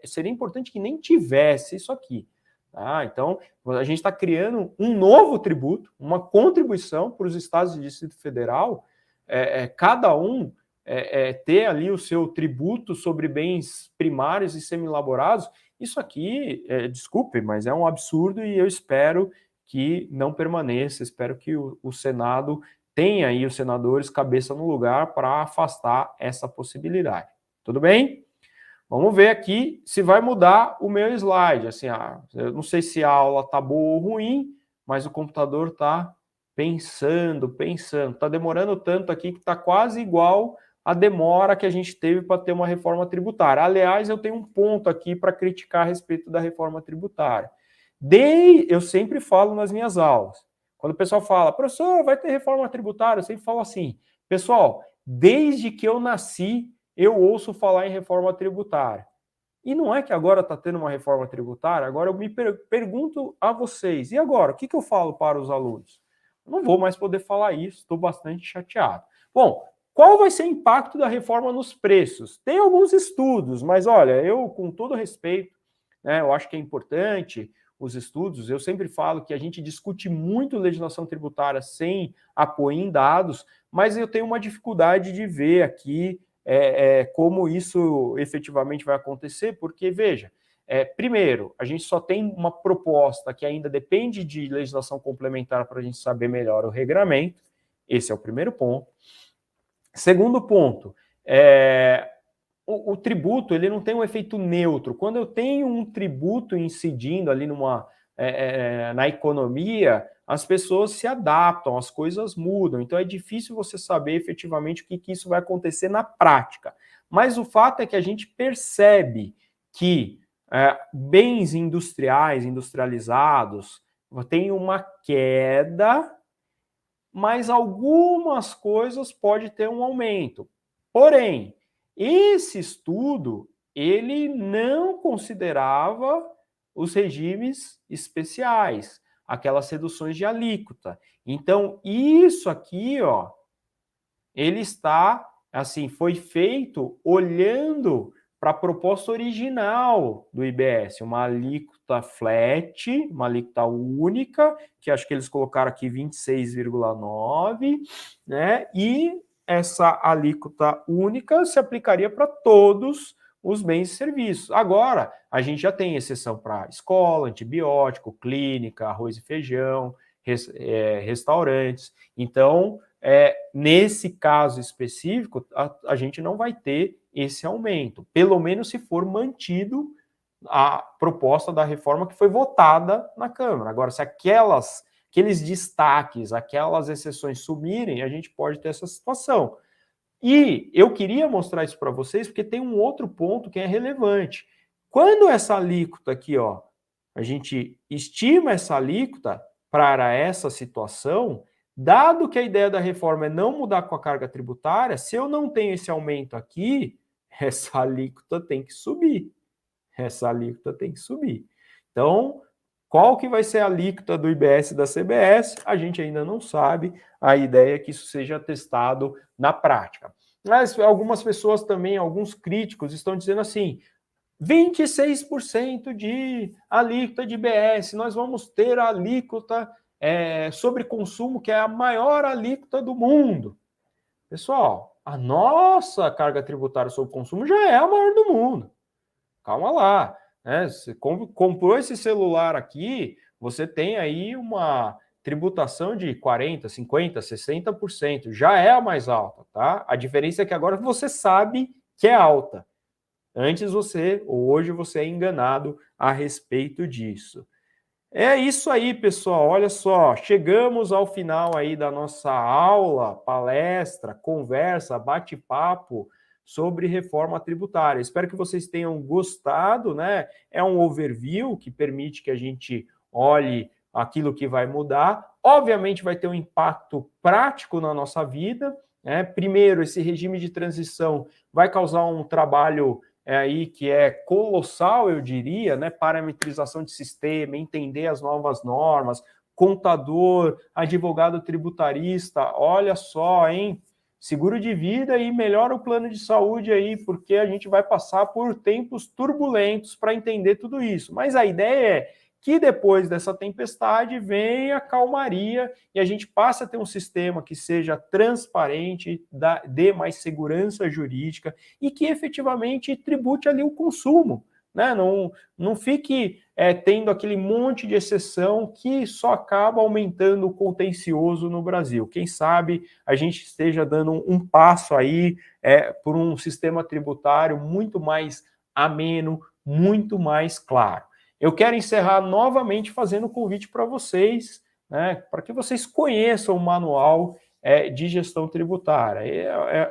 Seria importante que nem tivesse isso aqui. Tá? Então, a gente está criando um novo tributo, uma contribuição para os estados e Distrito Federal, cada um ter ali o seu tributo sobre bens primários e semi-elaborados. Isso aqui, desculpe, mas é um absurdo e eu espero que não permaneça, espero que o Senado tenha aí os senadores cabeça no lugar para afastar essa possibilidade. Tudo bem? Vamos ver aqui se vai mudar o meu slide. Assim, eu não sei se a aula está boa ou ruim, mas o computador está pensando. Está demorando tanto aqui que está quase igual a demora que a gente teve para ter uma reforma tributária. Aliás, eu tenho um ponto aqui para criticar a respeito da reforma tributária. Eu sempre falo nas minhas aulas, quando o pessoal fala, professor, vai ter reforma tributária, eu sempre falo assim, pessoal, desde que eu nasci, eu ouço falar em reforma tributária. E não é que agora está tendo uma reforma tributária, agora eu me pergunto a vocês, e agora, o que eu falo para os alunos? Eu não vou mais poder falar isso, estou bastante chateado. Bom, qual vai ser o impacto da reforma nos preços? Tem alguns estudos, mas olha, eu com todo respeito, né, eu acho que é importante os estudos, eu sempre falo que a gente discute muito legislação tributária sem apoio em dados, mas eu tenho uma dificuldade de ver aqui como isso efetivamente vai acontecer, porque, veja, primeiro, a gente só tem uma proposta que ainda depende de legislação complementar para a gente saber melhor o regramento, esse é o primeiro ponto. Segundo ponto, o tributo ele não tem um efeito neutro. Quando eu tenho um tributo incidindo ali na economia, as pessoas se adaptam, as coisas mudam. Então é difícil você saber efetivamente o que isso vai acontecer na prática. Mas o fato é que a gente percebe que bens industrializados têm uma queda, mas algumas coisas podem ter um aumento. Porém, esse estudo, ele não considerava os regimes especiais, aquelas reduções de alíquota. Então, isso aqui, ele está, assim, foi feito olhando para a proposta original do IBS, uma alíquota flat, uma alíquota única, que acho que eles colocaram aqui 26,9, né? E essa alíquota única se aplicaria para todos os bens e serviços. Agora, a gente já tem exceção para escola, antibiótico, clínica, arroz e feijão, restaurantes. Então, nesse caso específico, a gente não vai ter esse aumento, pelo menos se for mantido a proposta da reforma que foi votada na Câmara. Agora, se aqueles destaques, aquelas exceções sumirem, a gente pode ter essa situação. E eu queria mostrar isso para vocês porque tem um outro ponto que é relevante. Quando essa alíquota aqui, ó, a gente estima essa alíquota para essa situação, dado que a ideia da reforma é não mudar com a carga tributária, se eu não tenho esse aumento aqui, essa alíquota tem que subir. Essa alíquota tem que subir. Então, qual que vai ser a alíquota do IBS e da CBS? A gente ainda não sabe. A ideia é que isso seja testado na prática. Mas algumas pessoas também, alguns críticos, estão dizendo assim, 26% de alíquota de IBS, nós vamos ter a alíquota sobre consumo, que é a maior alíquota do mundo. Pessoal, a nossa carga tributária sobre consumo já é a maior do mundo. Calma lá, né? Você comprou esse celular aqui, você tem aí uma tributação de 40%, 50%, 60%, já é a mais alta, tá? A diferença é que agora você sabe que é alta. Antes hoje você é enganado a respeito disso. É isso aí, pessoal. Olha só, chegamos ao final aí da nossa aula, palestra, conversa, bate-papo sobre reforma tributária. Espero que vocês tenham gostado, né? É um overview que permite que a gente olhe aquilo que vai mudar. Obviamente vai ter um impacto prático na nossa vida, né? Primeiro, esse regime de transição vai causar um trabalho aí que é colossal, eu diria, né? Parametrização de sistema, entender as novas normas, contador, advogado tributarista, olha só, hein? Seguro de vida e melhora o plano de saúde aí, porque a gente vai passar por tempos turbulentos para entender tudo isso. Mas a ideia é que depois dessa tempestade venha a calmaria e a gente passe a ter um sistema que seja transparente, dê mais segurança jurídica e que efetivamente tribute ali o consumo, né? Não fique tendo aquele monte de exceção que só acaba aumentando o contencioso no Brasil. Quem sabe a gente esteja dando um passo aí por um sistema tributário muito mais ameno, muito mais claro. Eu quero encerrar novamente fazendo um convite para vocês, né, para que vocês conheçam o manual de gestão tributária.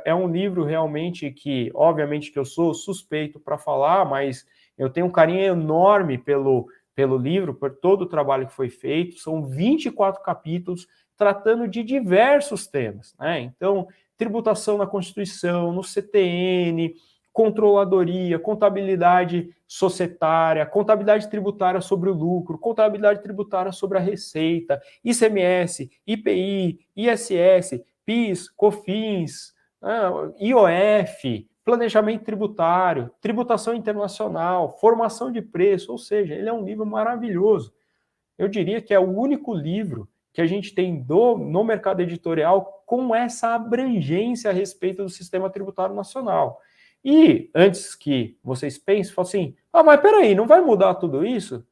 É um livro realmente que, obviamente que eu sou suspeito para falar, mas eu tenho um carinho enorme pelo livro, por todo o trabalho que foi feito. São 24 capítulos tratando de diversos temas, né? Então, tributação na Constituição, no CTN, controladoria, contabilidade societária, contabilidade tributária sobre o lucro, contabilidade tributária sobre a receita, ICMS, IPI, ISS, PIS, COFINS, IOF, planejamento tributário, tributação internacional, formação de preço, ou seja, ele é um livro maravilhoso. Eu diria que é o único livro que a gente tem no mercado editorial com essa abrangência a respeito do sistema tributário nacional. E antes que vocês pensem, falem assim, mas peraí, não vai mudar tudo isso?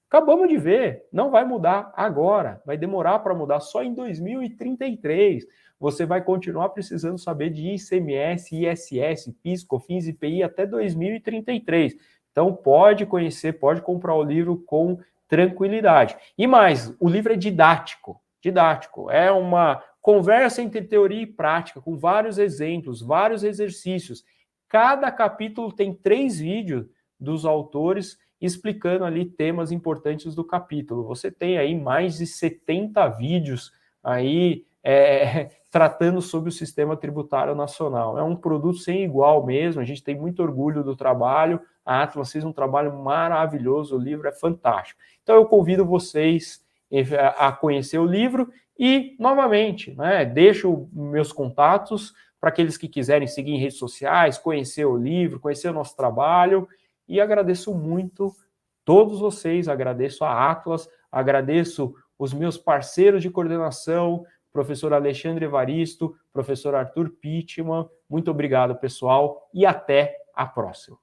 Acabamos de ver, não vai mudar agora, vai demorar para mudar só em 2033. Você vai continuar precisando saber de ICMS, ISS, PIS, COFINS, IPI até 2033. Então pode conhecer, pode comprar o livro com tranquilidade. E mais, o livro é didático, é uma conversa entre teoria e prática, com vários exemplos, vários exercícios. Cada capítulo tem 3 vídeos dos autores explicando ali temas importantes do capítulo. Você tem aí mais de 70 vídeos aí tratando sobre o sistema tributário nacional. É um produto sem igual mesmo, a gente tem muito orgulho do trabalho, a Atlas fez um trabalho maravilhoso, o livro é fantástico. Então eu convido vocês a conhecer o livro e, novamente, né, deixo meus contatos, para aqueles que quiserem seguir em redes sociais, conhecer o livro, conhecer o nosso trabalho, e agradeço muito todos vocês, agradeço a Atlas, agradeço os meus parceiros de coordenação, professor Alexandre Evaristo, professor Arthur Pittman. Muito obrigado, pessoal, e até a próxima.